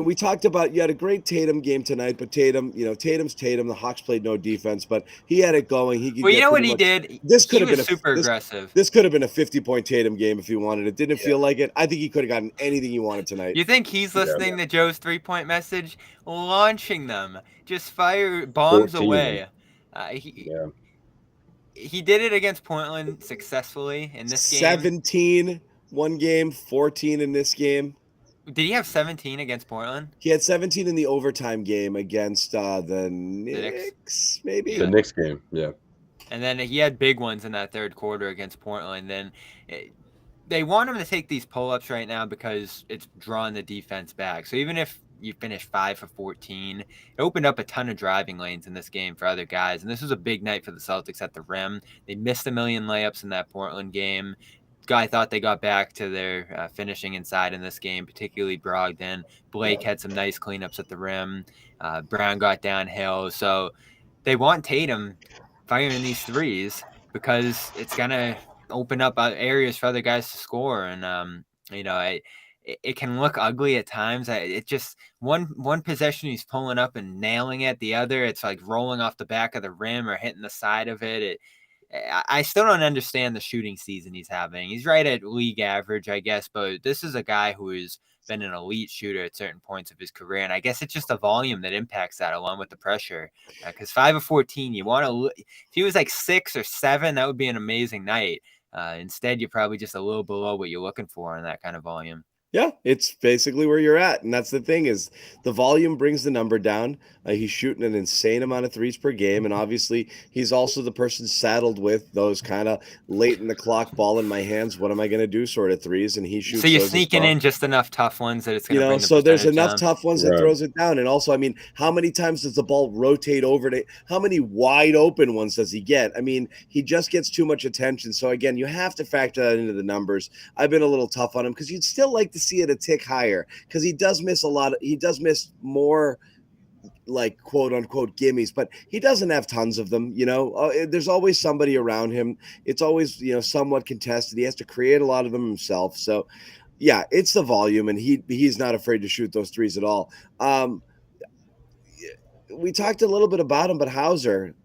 We talked about you had a great Tatum game tonight, but Tatum's Tatum. The Hawks played no defense, but he had it going. Well, you know what he did? This could He have been was super aggressive. This could have been a 50-point Tatum game if he wanted it. Didn't feel like it. I think he could have gotten anything he wanted tonight. You think he's listening to Joe's 3-point message? Launching them. Just fire bombs 14. away. He did it against Portland successfully in this game. 17 one game, 14 in this game. Did he have 17 against Portland? He had 17 in the overtime game against the Knicks, maybe? The Knicks game, yeah. And then he had big ones in that third quarter against Portland. Then they want him to take these pull-ups right now because it's drawing the defense back. So even if you finish 5 for 14, it opened up a ton of driving lanes in this game for other guys. And this was a big night for the Celtics at the rim. They missed a million layups in that Portland game. I thought they got back to their finishing inside in this game, particularly Brogdon. Blake had some nice cleanups at the rim. Brown got downhill. So they want Tatum firing these threes because it's going to open up areas for other guys to score. And, it can look ugly at times. It just one possession he's pulling up and nailing it. The other, it's like rolling off the back of the rim or hitting the side of it. I still don't understand the shooting season he's having. He's right at league average, I guess, but this is a guy who has been an elite shooter at certain points of his career, and I guess it's just the volume that impacts that along with the pressure. Because 5 of 14, you want to. If he was like 6 or 7, that would be an amazing night. Instead, you're probably just a little below what you're looking for in that kind of volume. Yeah, it's basically where you're at, and that's the thing is the volume brings the number down. He's shooting an insane amount of threes per game, and obviously he's also the person saddled with those kind of late in the clock ball in my hands. What am I going to do? Sort of threes, and he So shoots you're those as sneaking well. in just enough tough ones that it's going to bring the So there's percentage enough down. tough ones that Right. throws it down. And also, I mean, how many times does the ball rotate over to how many wide open ones does he get? I mean, he just gets too much attention. So again, you have to factor that into the numbers. I've been a little tough on him because you'd still like to see it a tick higher because he does miss he does miss more like quote unquote gimmies, but he doesn't have tons of them. There's always somebody around him. It's always, somewhat contested. He has to create a lot of them himself. So yeah, it's the volume, and he's not afraid to shoot those threes at all. We talked a little bit about him, but Hauser,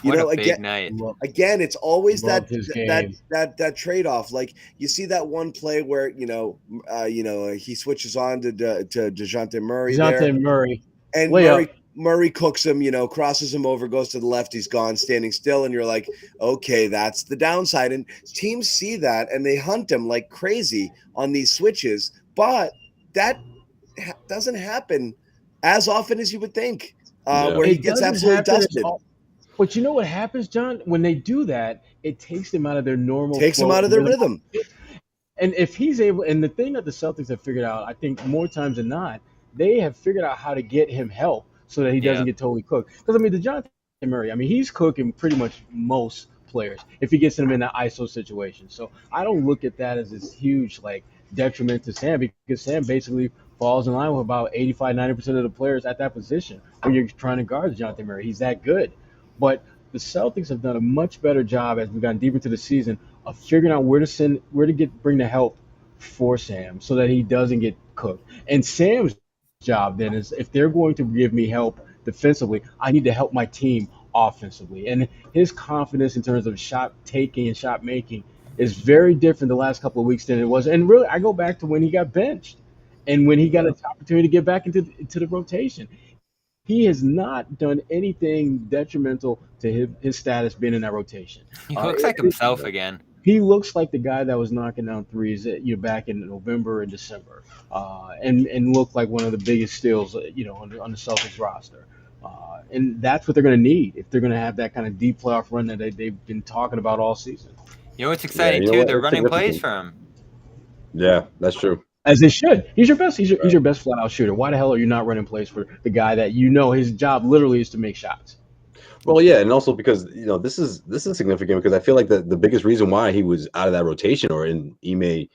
What a big night. again, it's always Loved his game. that trade-off. Like you see that one play where he switches on to DeJounte Murray Dejounte Murray. and Layup. Murray cooks him, crosses him over, goes to the left, he's gone, standing still, and you're like, okay, that's the downside. And teams see that and they hunt him like crazy on these switches, but that doesn't happen as often as you would think, where he gets absolutely dusted. But you know what happens, John? When they do that, it takes them out of their normal Takes them out of their rhythm. And if he's able, and the thing that the Celtics have figured out, I think more times than not, they have figured out how to get him help so that he doesn't get totally cooked. Because, I mean, DeJounte Murray, I mean, he's cooking pretty much most players if he gets them in an ISO situation. So I don't look at that as this huge, detriment to Sam because Sam basically falls in line with about 85, 90% of the players at that position when you're trying to guard DeJounte Murray. He's that good. But the Celtics have done a much better job as we've gotten deeper into the season of figuring out where to bring the help for Sam so that he doesn't get cooked. And Sam's job then is if they're going to give me help defensively, I need to help my team offensively. And his confidence in terms of shot taking and shot making is very different the last couple of weeks than it was. And really, I go back to when he got benched and when he got an opportunity to get back into the rotation. He has not done anything detrimental to his status being in that rotation. He looks like himself again. He looks like the guy that was knocking down threes back in November and December, and looked like one of the biggest steals on the Celtics roster. And that's what they're going to need if they're going to have that kind of deep playoff run that they've been talking about all season. You know what's exciting too? They're running plays for him. Yeah, that's true. As they should. He's your best. He's your best flat out shooter. Why the hell are you not running plays for the guy that his job literally is to make shots? Well, yeah, and also because this is significant because I feel like the biggest reason why he was out of that rotation or in Joe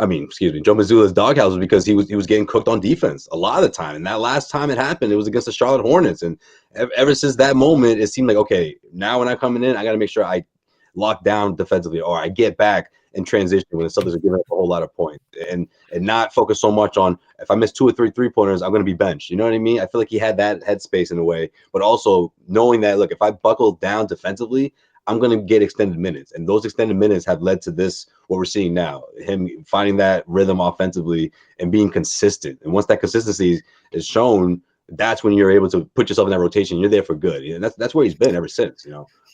Mazzulla's doghouse was because he was getting cooked on defense a lot of the time. And that last time it happened, it was against the Charlotte Hornets. And ever since that moment, it seemed like, okay, now when I'm coming in, I got to make sure I lock down defensively or I get back in transition when the Celtics are giving up a whole lot of points and not focus so much on if I miss 2 or 3 3-pointers, I'm going to be benched. You know what I mean? I feel like he had that headspace in a way, but also knowing that, look, if I buckle down defensively, I'm going to get extended minutes. And those extended minutes have led to what we're seeing now, him finding that rhythm offensively and being consistent. And once that consistency is shown, that's when you're able to put yourself in that rotation. You're there for good. And that's where he's been ever since,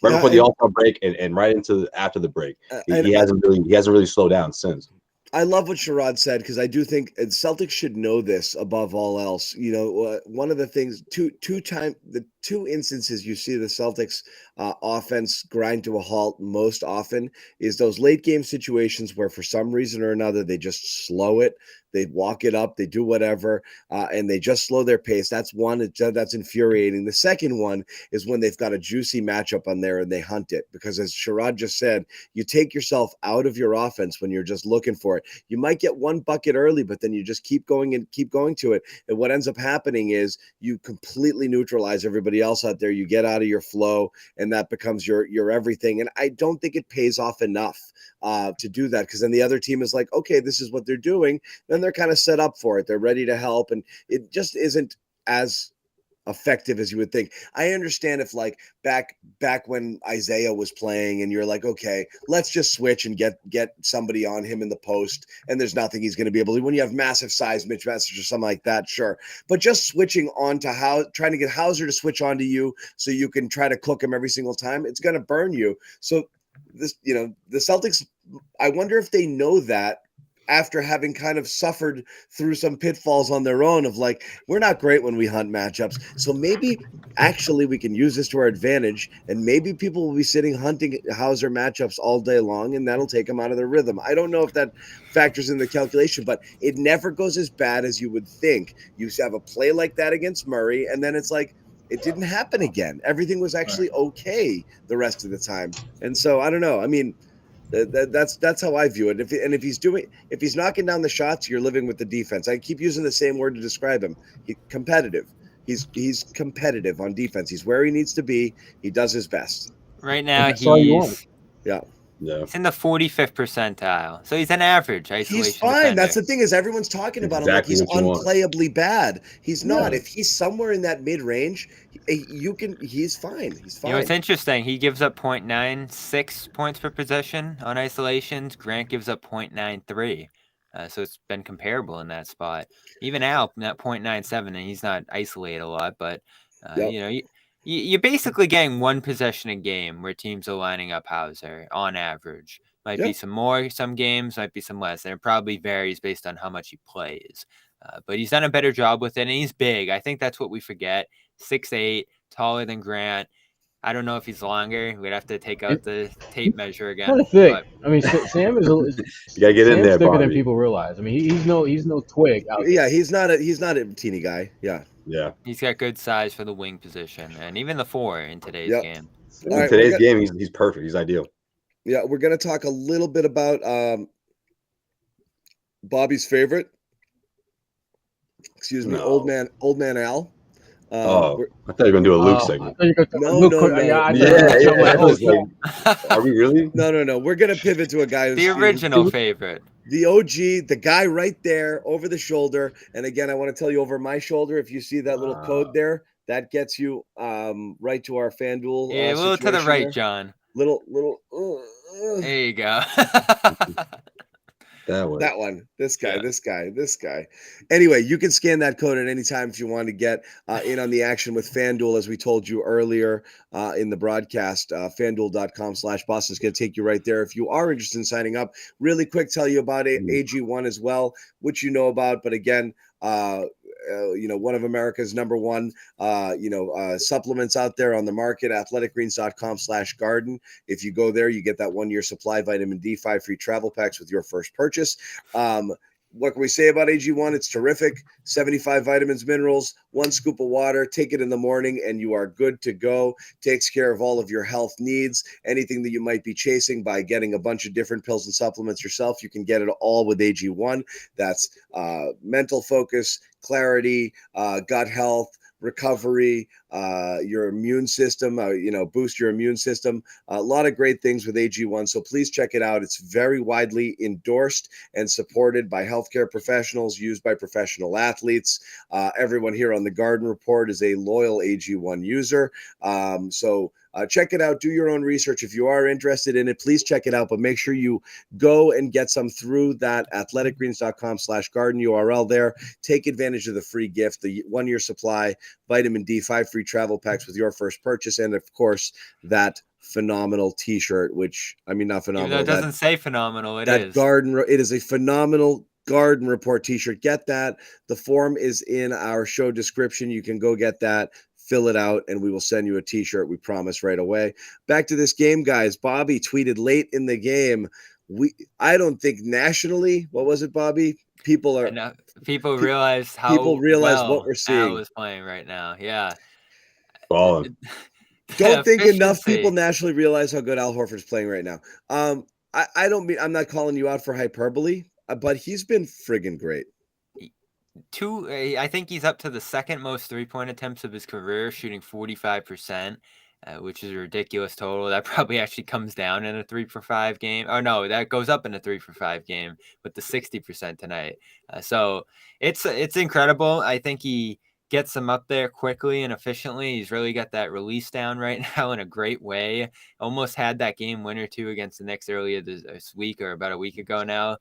right before the All-Star break and right into after the break. He hasn't really slowed down since. I love what Sherrod said because I do think Celtics should know this above all else. One of the things, the two instances you see the Celtics offense grind to a halt most often is those late game situations where for some reason or another they just slow it. They walk it up, they do whatever, and they just slow their pace. That's one that's infuriating. The second one is when they've got a juicy matchup on there and they hunt it. Because as Sherrod just said, you take yourself out of your offense when you're just looking for it. You might get one bucket early, but then you just keep going to it. And what ends up happening is you completely neutralize everybody else out there. You get out of your flow, and that becomes your everything. And I don't think it pays off enough to do that, because then the other team is like, okay, this is what they're doing. Then they're kind of set up for it. They're ready to help, and it just isn't as effective as you would think. I understand if back when Isaiah was playing and you're like, okay, let's just switch and get somebody on him in the post, and there's nothing he's going to be able to. When you have massive size mismatches or something like that, sure. But just switching on to trying to get Hauser to switch onto you so you can try to cook him every single time, it's going to burn you. So the Celtics, I wonder if they know that after having kind of suffered through some pitfalls on their own of like, we're not great when we hunt matchups. So maybe actually we can use this to our advantage, and maybe people will be sitting hunting Hauser matchups all day long, and that'll take them out of their rhythm. I don't know if that factors in the calculation, but it never goes as bad as you would think. You have a play like that against Murray, and then it's like, it didn't happen again. Everything was actually okay the rest of the time. And so I don't know. I mean, that's how I view it. If he's knocking down the shots, you're living with the defense. I keep using the same word to describe him. Competitive. He's competitive on defense. He's where he needs to be. He does his best. Right now, That's all you want. Yeah. He's in the 45th percentile, so he's an average isolation He's fine. defender. That's the thing, is everyone's talking about him like he's unplayably bad. He's not. If he's somewhere in that mid range, he's fine. He's fine. You know, it's interesting. He gives up 0.96 points per possession on isolations. Grant gives up 0.93. So it's been comparable in that spot. Even Al, at 0.97, and he's not isolated a lot, but you know, you're basically getting one possession a game where teams are lining up Hauser on average. Might be some more, some games, might be some less, and it probably varies based on how much he plays. But he's done a better job with it, and he's big. I think that's what we forget. 6'8", taller than Grant. I don't know if he's longer. We'd have to take out the tape measure again. Kind of thick. I mean, Sam is. You gotta get in there, thicker Bobby. than people realize. I mean, he's no twig. Out yeah, he's not a teeny guy. Yeah. He's got good size for the wing position, and even the 4 in today's game. In today's game, he's perfect. He's ideal. Yeah, we're gonna talk a little bit about Bobby's favorite. Excuse me, old man Al. I thought you were gonna do a Luke segment. No. Are we really? No. We're gonna pivot to a guy who's the original favorite. The OG, the guy right there over the shoulder. And again, I want to tell you, over my shoulder, if you see that little code there, that gets you right to our FanDuel. Yeah, a little to the right, there. John. Little. There you go. That one. This guy. Anyway, you can scan that code at any time if you want to get in on the action with FanDuel, as we told you earlier in the broadcast. FanDuel.com/Boston is going to take you right there. If you are interested in signing up, really quick, tell you about AG1 as well, which you know about. But again, one of America's number one, supplements out there on the market, athleticgreens.com/garden. If you go there, you get that 1-year supply, vitamin D5 free travel packs with your first purchase. What can we say about AG1? It's terrific. 75 vitamins, minerals, 1 scoop of water. Take it in the morning and you are good to go. Takes care of all of your health needs. Anything that you might be chasing by getting a bunch of different pills and supplements yourself, you can get it all with AG1. That's mental focus, clarity, gut health, recovery, your immune system, boost your immune system. A lot of great things with AG1. So please check it out. It's very widely endorsed and supported by healthcare professionals, used by professional athletes. Everyone here on the Garden Report is a loyal AG1 user. Check it out. Do your own research. If you are interested in it, please check it out. But make sure you go and get some through that athleticgreens.com/garden URL there. Take advantage of the free gift, the 1-year supply, vitamin D5 free travel packs with your first purchase. And of course, that phenomenal t-shirt, which, I mean, not phenomenal. It doesn't say phenomenal. It is a phenomenal Garden Report t-shirt. Get that. The form is in our show description. You can go get that. Fill it out, and we will send you a t-shirt, we promise, right away. Back to this game, guys. Bobby tweeted late in the game. I don't think nationally, what was it, Bobby? People realize what we're seeing. Al is playing right now. Yeah. Balling. Don't think enough people nationally realize how good Al Horford's playing right now. I'm not calling you out for hyperbole, but he's been friggin' great. I think he's up to the second most 3-point attempts of his career, shooting 45%, which is a ridiculous total. That probably actually comes down in a 3-for-5 game. Oh no, that goes up in a 3-for-5 game with the 60% tonight. So it's incredible. I think he gets them up there quickly and efficiently. He's really got that release down right now in a great way. Almost had that game winner too against the Knicks earlier this week, or about a week ago now,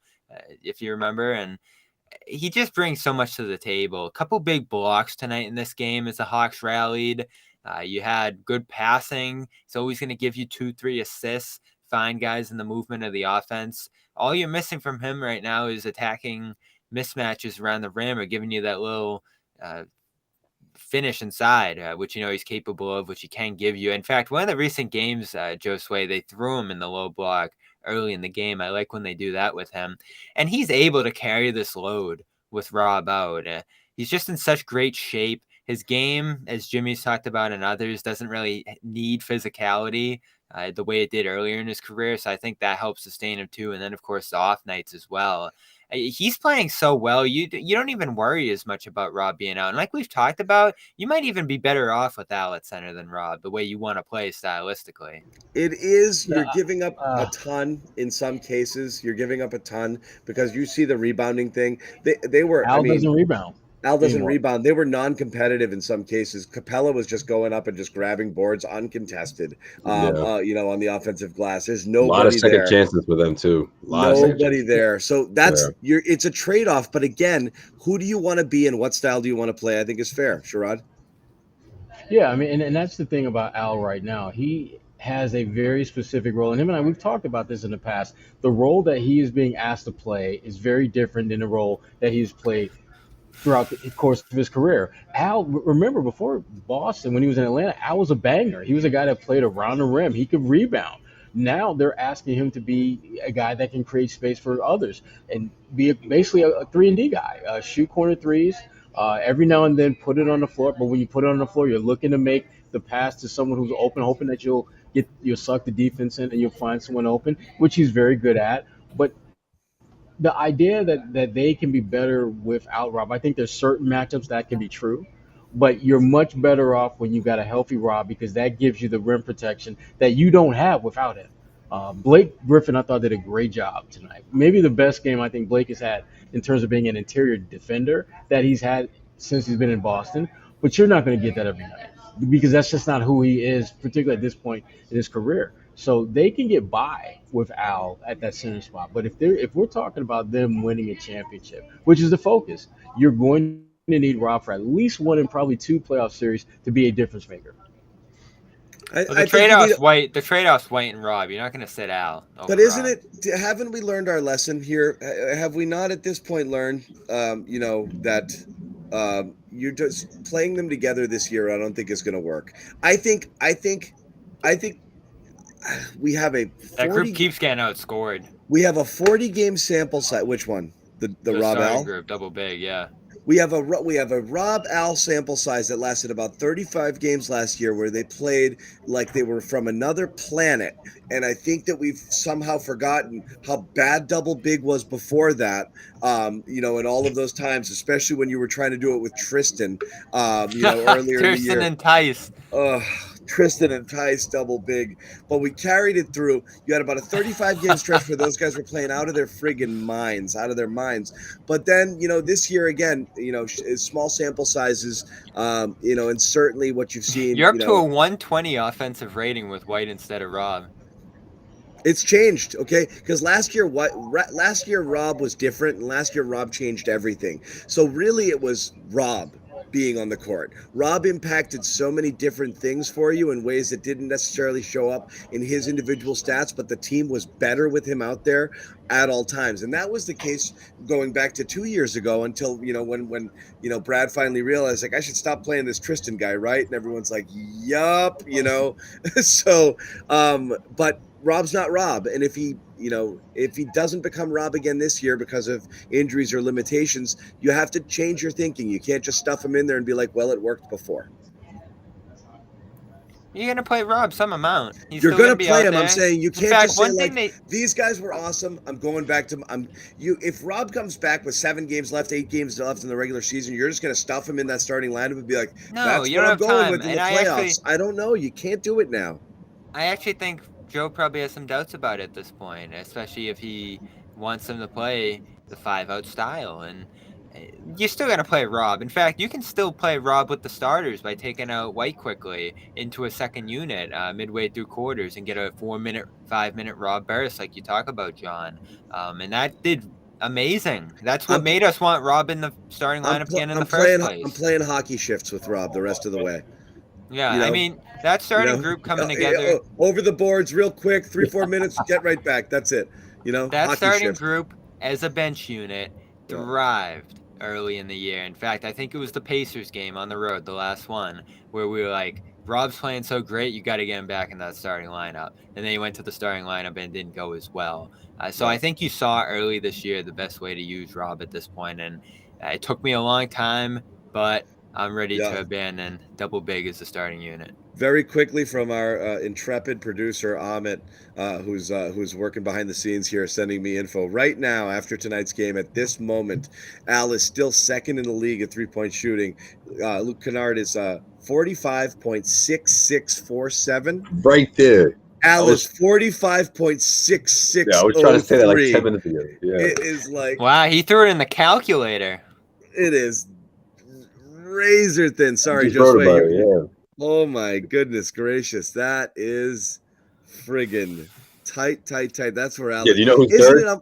if you remember. And he just brings so much to the table. A couple big blocks tonight in this game as the Hawks rallied. You had good passing. It's always going to give you 2-3 assists, find guys in the movement of the offense. all you're missing from him right now is attacking mismatches around the rim or giving you that little finish inside, which he's capable of, which he can give you. In fact, one of the recent games, Josue, they threw him in the low block early in the game. I like when they do that with him. And he's able to carry this load with Rob out. He's just in such great shape. His game, as Jimmy's talked about and others, doesn't really need physicality the way it did earlier in his career. So I think that helps sustain him too. And then, of course, the off nights as well. He's playing so well. You don't even worry as much about Rob being out. And like we've talked about, you might even be better off with Al at center than Rob, the way you want to play stylistically. It is. You're giving up a ton in some cases. You're giving up a ton because you see the rebounding thing. They were. Al doesn't rebound. Al doesn't rebound. They were non-competitive in some cases. Capella was just going up and just grabbing boards uncontested, on the offensive glass. There's nobody there. A lot of second chances for them too. Nobody there. So it's a trade-off. But again, who do you want to be and what style do you want to play? I think is fair. Sherrod? Yeah, I mean, and that's the thing about Al right now. He has a very specific role. And him and I, we've talked about this in the past. The role that he is being asked to play is very different than the role that he's played throughout the course of his career. Al, remember before Boston, when he was in Atlanta, Al was a banger. He was a guy that played around the rim. He could rebound. Now they're asking him to be a guy that can create space for others and be basically a 3-and-D guy, shoot corner threes, every now and then put it on the floor. But when you put it on the floor, you're looking to make the pass to someone who's open, hoping that you'll suck the defense in and you'll find someone open, which he's very good at. But the idea that they can be better without Rob, I think there's certain matchups that can be true, but you're much better off when you got a healthy Rob because that gives you the rim protection that you don't have without him. Blake Griffin, I thought, did a great job tonight. Maybe the best game I think Blake has had in terms of being an interior defender that he's had since he's been in Boston, but you're not going to get that every night because that's just not who he is, particularly at this point in his career. So they can get by with Al at that center spot. But if we're talking about them winning a championship, which is the focus, you're going to need Rob for at least one and probably two playoff series to be a difference maker. The trade-off's White and Rob. You're not going to sit Al. But isn't it? Haven't we learned our lesson here? Have we not at this point learned, that you're just playing them together this year? I don't think it's going to work. I think we have that group keeps getting outscored. We have a 40-game sample size. Which one? The Rob Al group, double big, yeah. We have a Rob Al sample size that lasted about 35 games last year, where they played like they were from another planet. And I think that we've somehow forgotten how bad double big was before that. In all of those times, especially when you were trying to do it with Tristan, earlier in the year. Tristan and Tice. Tristan and Tice double big, but we carried it through. You had about a 35-game stretch where those guys were playing out of their minds. But then, this year again, small sample sizes, and certainly what you've seen. You're up to a 120 offensive rating with White instead of Rob. It's changed, okay? Because last year Rob was different, and last year Rob changed everything. So really, it was Rob being on the court. Rob impacted so many different things for you in ways that didn't necessarily show up in his individual stats, but the team was better with him out there at all times. And that was the case going back to 2 years ago until, when Brad finally realized, like, I should stop playing this Tristan guy, right? And everyone's like, yup, So, but Rob's not Rob. And if he doesn't become Rob again this year because of injuries or limitations, you have to change your thinking. You can't just stuff him in there and be like, well, it worked before. You're going to play Rob some amount. You're going to play him. I'm saying you can't just say, these guys were awesome. I'm going back to if Rob comes back with 7 games left, 8 games left in the regular season, you're just going to stuff him in that starting lineup and be like, no, that's what I'm going with in the playoffs. I don't know. You can't do it now. I actually think Joe probably has some doubts about it at this point, especially if he wants them to play the 5-out style. And you're still going to play Rob. In fact, you can still play Rob with the starters by taking out White quickly into a second unit midway through quarters and get a 4-minute, 5-minute Rob burst like you talk about, John. And that did amazing. That's what made us want Rob in the starting lineup again in the first place. I'm playing hockey shifts with Rob the rest of the way. Yeah, I mean, that starting group coming together. Over the boards real quick, 3-4 minutes, get right back. That's it. That hockey starting shift. group as a bench unit thrived early in the year. In fact, I think it was the Pacers game on the road, the last one, where we were like, Rob's playing so great, you got to get him back in that starting lineup. And then he went to the starting lineup and didn't go as well. So I think you saw early this year the best way to use Rob at this point. And it took me a long time, but I'm ready to abandon double big as the starting unit. Very quickly from our intrepid producer Amit, who's working behind the scenes here, sending me info right now after tonight's game. At this moment, Al is still second in the league at 3-point shooting. Luke Kennard is 45.6647. Right there. Al is 45.66. Yeah, I was trying to say that like 10 minutes ago. Yeah. It is like, wow, he threw it in the calculator. It is razor thin. Sorry, Josue. Oh my goodness gracious. That is friggin' tight. That's where Al do you know who's third?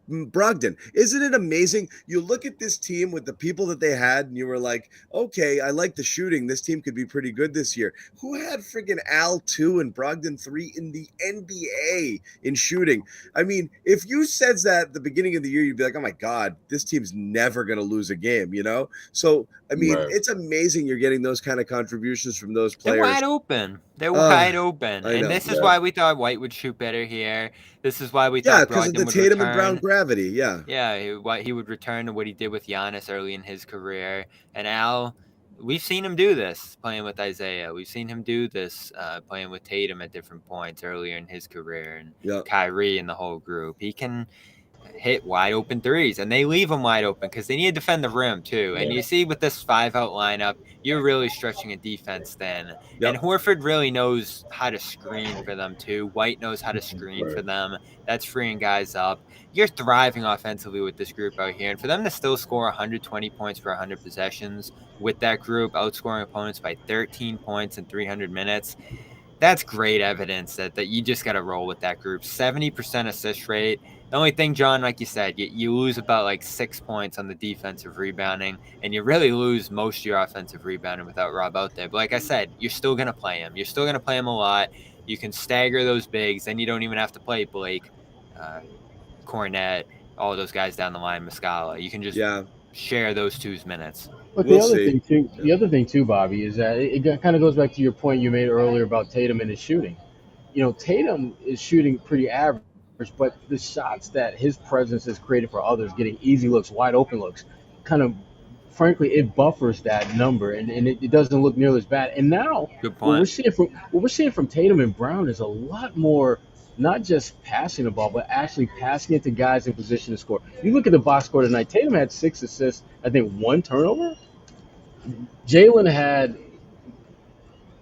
Brogdon. Isn't it amazing? You look at this team with the people that they had, and you were like, okay, I like the shooting. This team could be pretty good this year. Who had friggin' Al 2 and Brogdon 3 in the NBA in shooting? I mean, if you said that at the beginning of the year, you'd be like, oh my God, this team's never going to lose a game, So, I mean, It's amazing you're getting those kind of contributions from those players. They're wide open. And this is why we thought White would shoot better here. This is why we thought because of the Tatum and Brown gravity. Yeah, he would return to what he did with Giannis early in his career. And Al, we've seen him do this playing with Isaiah. We've seen him do this playing with Tatum at different points earlier in his career, and Kyrie and the whole group. He can hit wide open threes, and they leave him wide open because they need to defend the rim too. And you see with this 5-out lineup, you're really stretching a defense thin. And Horford really knows how to screen for them too. White knows how to screen for them. That's freeing guys up. You're thriving offensively with this group out here. And for them to still score 120 points per 100 possessions with that group, outscoring opponents by 13 points in 300 minutes, that's great evidence that you just got to roll with that group. 70% assist rate. The only thing, John, like you said, you lose about like 6 points on the defensive rebounding, and you really lose most of your offensive rebounding without Rob out there. But like I said, you're still going to play him. You're still going to play him a lot. You can stagger those bigs. Then you don't even have to play Blake, Cornette, all those guys down the line, Muscala. You can just share those two's minutes. But the other thing too, Bobby, is that it kind of goes back to your point you made earlier about Tatum and his shooting. Tatum is shooting pretty average, but the shots that his presence has created for others, getting easy looks, wide open looks, kind of, frankly, it buffers that number, and it doesn't look nearly as bad. And now, what we're seeing from Tatum and Brown is a lot more, not just passing the ball, but actually passing it to guys in position to score. You look at the box score tonight. Tatum had 6 assists, I think 1 turnover. Jalen had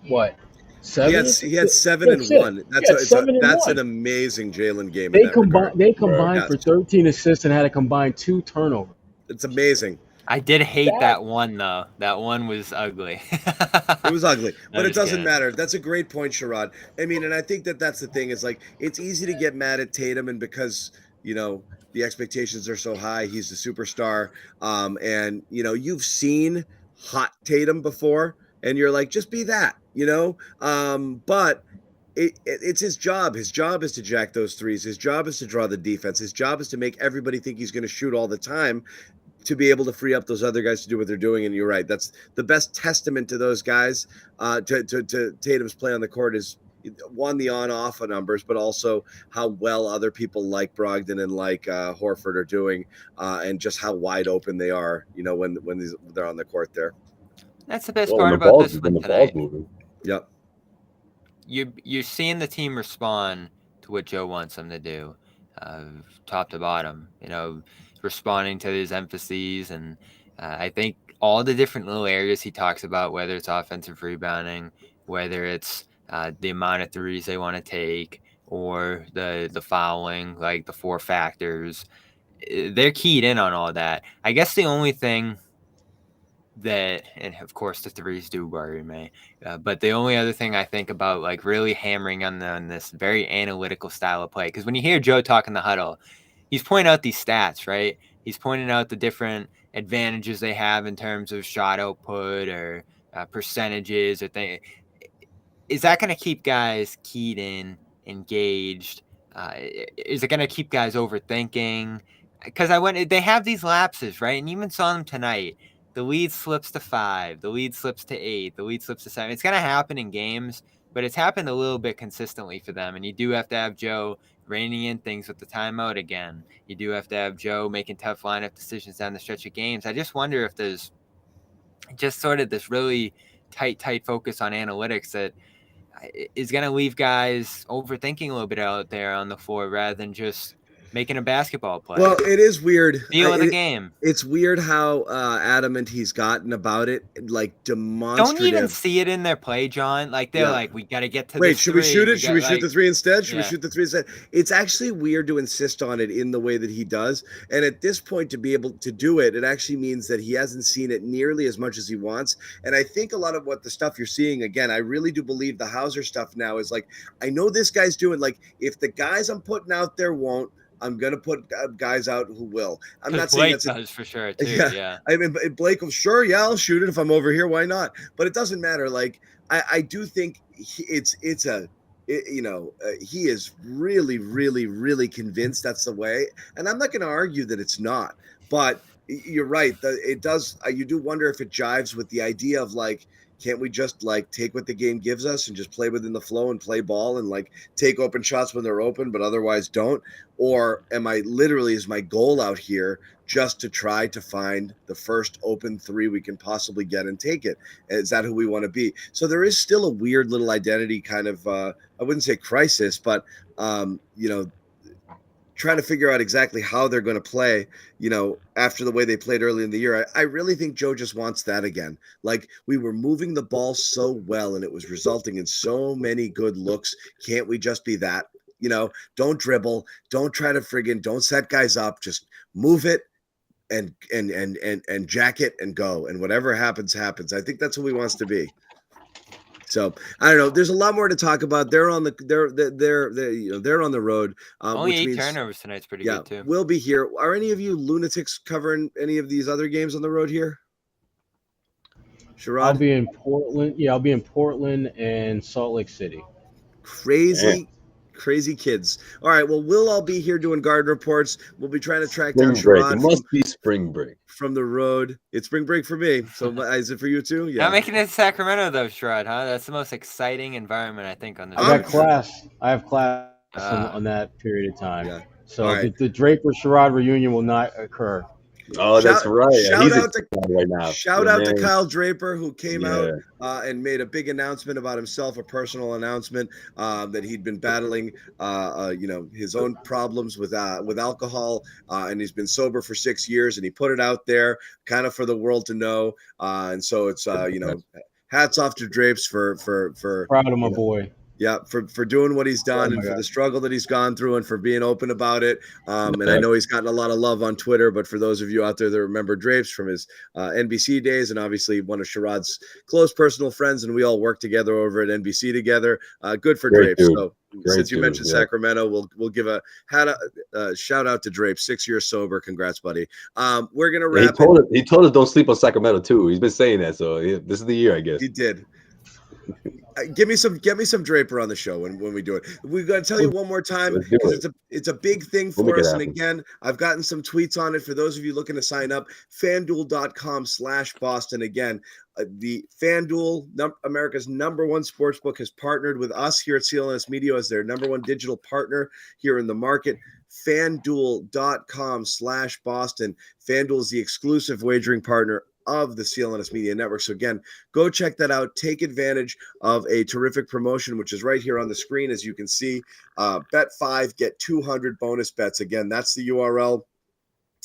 what? 7? He had 7 and 1. That's an amazing Jalen game. They combined for 13 assists and had a combined 2 turnovers. It's amazing. I did hate that one, though. That one was ugly. It was ugly, but it doesn't matter. That's a great point, Sherrod. I mean, and I think that's the thing is, like, it's easy to get mad at Tatum, and because, the expectations are so high, he's the superstar. And, you've seen hot Tatum before, and you're like, just be that, but it's his job. His job is to jack those threes. His job is to draw the defense. His job is to make everybody think he's going to shoot all the time, to be able to free up those other guys to do what they're doing. And you're right. That's the best testament to those guys, to Tatum's play on the court, is one, the on-off numbers, but also how well other people like Brogdon and like Horford are doing, and just how wide open they are, when they're on the court there. That's the best part about this one tonight. Yep. You're seeing the team respond to what Joe wants them to do, top to bottom, responding to his emphases. And I think all the different little areas he talks about, whether it's offensive rebounding, whether it's the amount of threes they want to take, or the fouling, like the 4 factors, they're keyed in on all that. I guess the only thing that, and of course the threes do worry me, but the only other thing I think about, like, really hammering on this very analytical style of play, because when you hear Joe talk in the huddle, he's pointing out these stats, right? He's pointing out the different advantages they have in terms of shot output or percentages or things. Is that going to keep guys keyed in, engaged, Is it going to keep guys overthinking? Because they have these lapses, right? And you even saw them tonight. The lead slips to 5, the lead slips to 8, the lead slips to 7. It's going to happen in games, but it's happened a little bit consistently for them. And you do have to have Joe reining in things with the timeout again. You do have to have Joe making tough lineup decisions down the stretch of games. I just wonder if there's just sort of this really tight focus on analytics that is going to leave guys overthinking a little bit out there on the floor rather than just making a basketball play. Well, it is weird. Feel of the game. It's weird how adamant he's gotten about it, like demonstrative. Don't even see it in their play, John. Like they're like, we got to get to. Wait, should we shoot it? Should we shoot the 3 instead? Should we shoot the 3 instead? It's actually weird to insist on it in the way that he does. And at this point, to be able to do it, it actually means that he hasn't seen it nearly as much as he wants. And I think a lot of what the stuff you're seeing, again, I really do believe the Hauser stuff now is like, I know this guy's doing, like, if the guys I'm putting out there won't, I'm going to put guys out who will. I'm not saying Blake does for sure, too. Yeah. I mean, Blake will, sure, yeah, I'll shoot it if I'm over here. Why not? But it doesn't matter. Like, I do think he is really, really, really convinced that's the way. And I'm not going to argue that it's not. But you're right. It does. You do wonder if it jives with the idea of, like, can't we just like take what the game gives us and just play within the flow and play ball and like take open shots when they're open, but otherwise don't? Or is my goal out here just to try to find the first open 3 we can possibly get and take it? Is that who we want to be? So there is still a weird little identity kind of, I wouldn't say crisis, but, trying to figure out exactly how they're going to play, after the way they played early in the year. I really think Joe just wants that again. Like, we were moving the ball so well and it was resulting in so many good looks. Can't we just be that? Don't dribble, don't try to don't set guys up, just move it and jack it and go. And whatever happens, happens. I think that's who he wants to be. So I don't know. There's a lot more to talk about. They're on the road. Only 8 turnovers tonight's pretty good too. We'll be here. Are any of you lunatics covering any of these other games on the road here? Sherrod? I'll be in Portland. Yeah, I'll be in Portland and Salt Lake City. Crazy kids. All right. Well, we'll all be here doing Garden Reports. We'll be trying to track down Sherrod. It must be spring break. From the road. It's spring break for me. So is it for you too? Yeah. Not making it to Sacramento though, Sherrod, huh? That's the most exciting environment, I think, on the I have class on that period of time. Yeah. So right. the Draper Sherrod reunion will not occur. Oh, that's right. Shout out to Kyle Draper, who came out and made a big announcement about himself, a personal announcement that he'd been battling, his own problems with alcohol, and he's been sober for 6 years, and he put it out there kind of for the world to know. And so it's, hats off to Drapes for proud of my boy. Yeah, for doing what he's done and for the struggle that he's gone through and for being open about it. And I know he's gotten a lot of love on Twitter, but for those of you out there that remember Drapes from his NBC days, and obviously one of Sherrod's close personal friends, and we all worked together over at NBC together. Good for Drapes. So since you mentioned Sacramento, we'll give a shout out to Drapes. 6 years sober. Congrats, buddy. We're gonna wrap. He told us don't sleep on Sacramento too. He's been saying that, so this is the year, I guess. He did. Get me some Draper on the show when we do it. We're going to tell you one more time because it's a big thing for us. And again, I've gotten some tweets on it for those of you looking to sign up. FanDuel.com/Boston. Again, the FanDuel, America's #1 sportsbook, has partnered with us here at CLNS Media as their #1 digital partner here in the market. FanDuel.com/Boston. FanDuel is the exclusive wagering partner of the CLNS Media Network. So again, go check that out. Take advantage of a terrific promotion, which is right here on the screen. As you can see, bet 5, get 200 bonus bets. Again, that's the URL.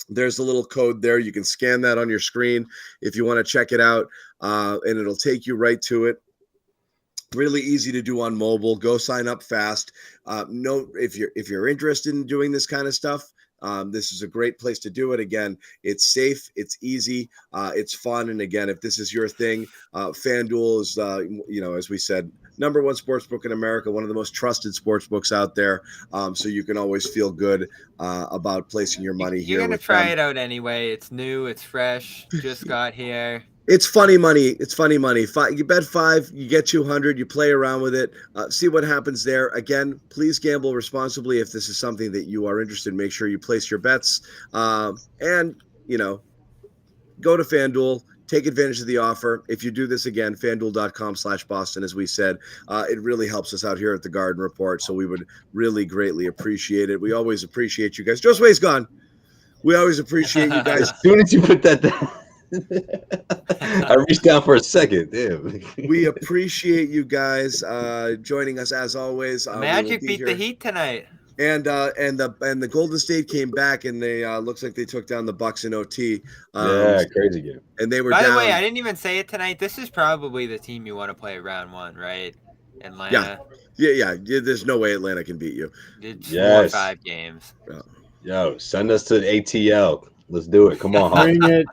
There's a little code there. You can scan that on your screen if you want to check it out, and it'll take you right to it. Really easy to do on mobile. Go sign up fast. If you're interested in doing this kind of stuff, this is a great place to do it. Again, it's safe, it's easy, it's fun. And again, if this is your thing, FanDuel is, as we said, #1 sportsbook in America, one of the most trusted sportsbooks out there. So you can always feel good about placing your money here. You're going to try it out anyway. It's new, it's fresh, just got here. It's funny money. It's funny money. You bet 5, you get 200. You play around with it. See what happens there. Again, please gamble responsibly. If this is something that you are interested in, make sure you place your bets. And go to FanDuel. Take advantage of the offer. If you do this again, FanDuel.com/Boston, as we said, it really helps us out here at the Garden Report. So we would really greatly appreciate it. We always appreciate you guys. Josue's gone. We always appreciate you guys. As soon as you put that down. I reached down for a second. Damn. We appreciate you guys joining us as always. Magic beat the Heat tonight, and the Golden State came back, and they looks like they took down the Bucks in OT. Yeah, crazy game. And they were. By down. the way, I didn't even say it tonight. This is probably the team you want to play round 1, right? Atlanta. Yeah. There's no way Atlanta can beat you. It's 4 or 5 games. Yo, send us to the ATL. Let's do it. Come on, Bring it.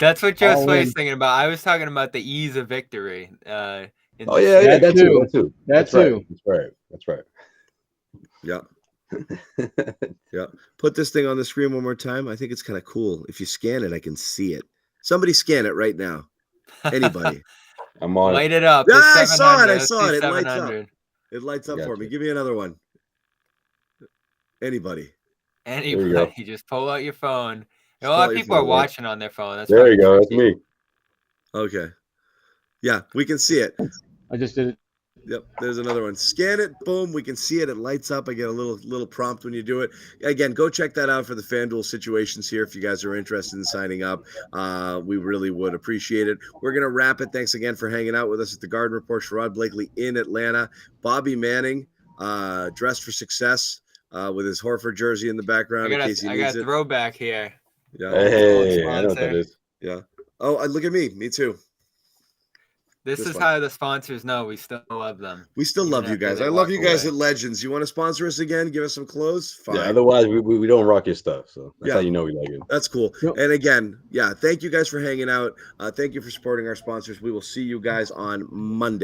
That's what Josue's thinking about. I was talking about the ease of victory. That too. That's right. Yeah. Yeah. Put this thing on the screen one more time. I think it's kind of cool. If you scan it, I can see it. Somebody scan it right now. Anybody. I'm on. Light it up. Yeah, I saw it. It lights up. 700. It lights up for me. Give me another one. Anybody. Just pull out your phone. A lot of people are watching on their phone. There you go. That's me. Okay. Yeah, we can see it. I just did it. Yep, there's another one. Scan it, boom, we can see it. It lights up. I get a little prompt when you do it. Again, go check that out for the FanDuel situations here if you guys are interested in signing up. We really would appreciate it. We're going to wrap it. Thanks again for hanging out with us at the Garden Report. Sherrod Blakely in Atlanta. Bobby Manning, dressed for success with his Horford jersey in the background in case he needs it. I got throwback here. Yeah. Hey, I know what that is. Yeah. Oh, look at me. Me too. This is how the sponsors know we still love them. We still love you guys. I love you guys at Legends. You want to sponsor us again? Give us some clothes? Fine. Yeah, otherwise, we don't rock your stuff. So that's how you know we like it. That's cool. Yep. And again, thank you guys for hanging out. Thank you for supporting our sponsors. We will see you guys on Monday.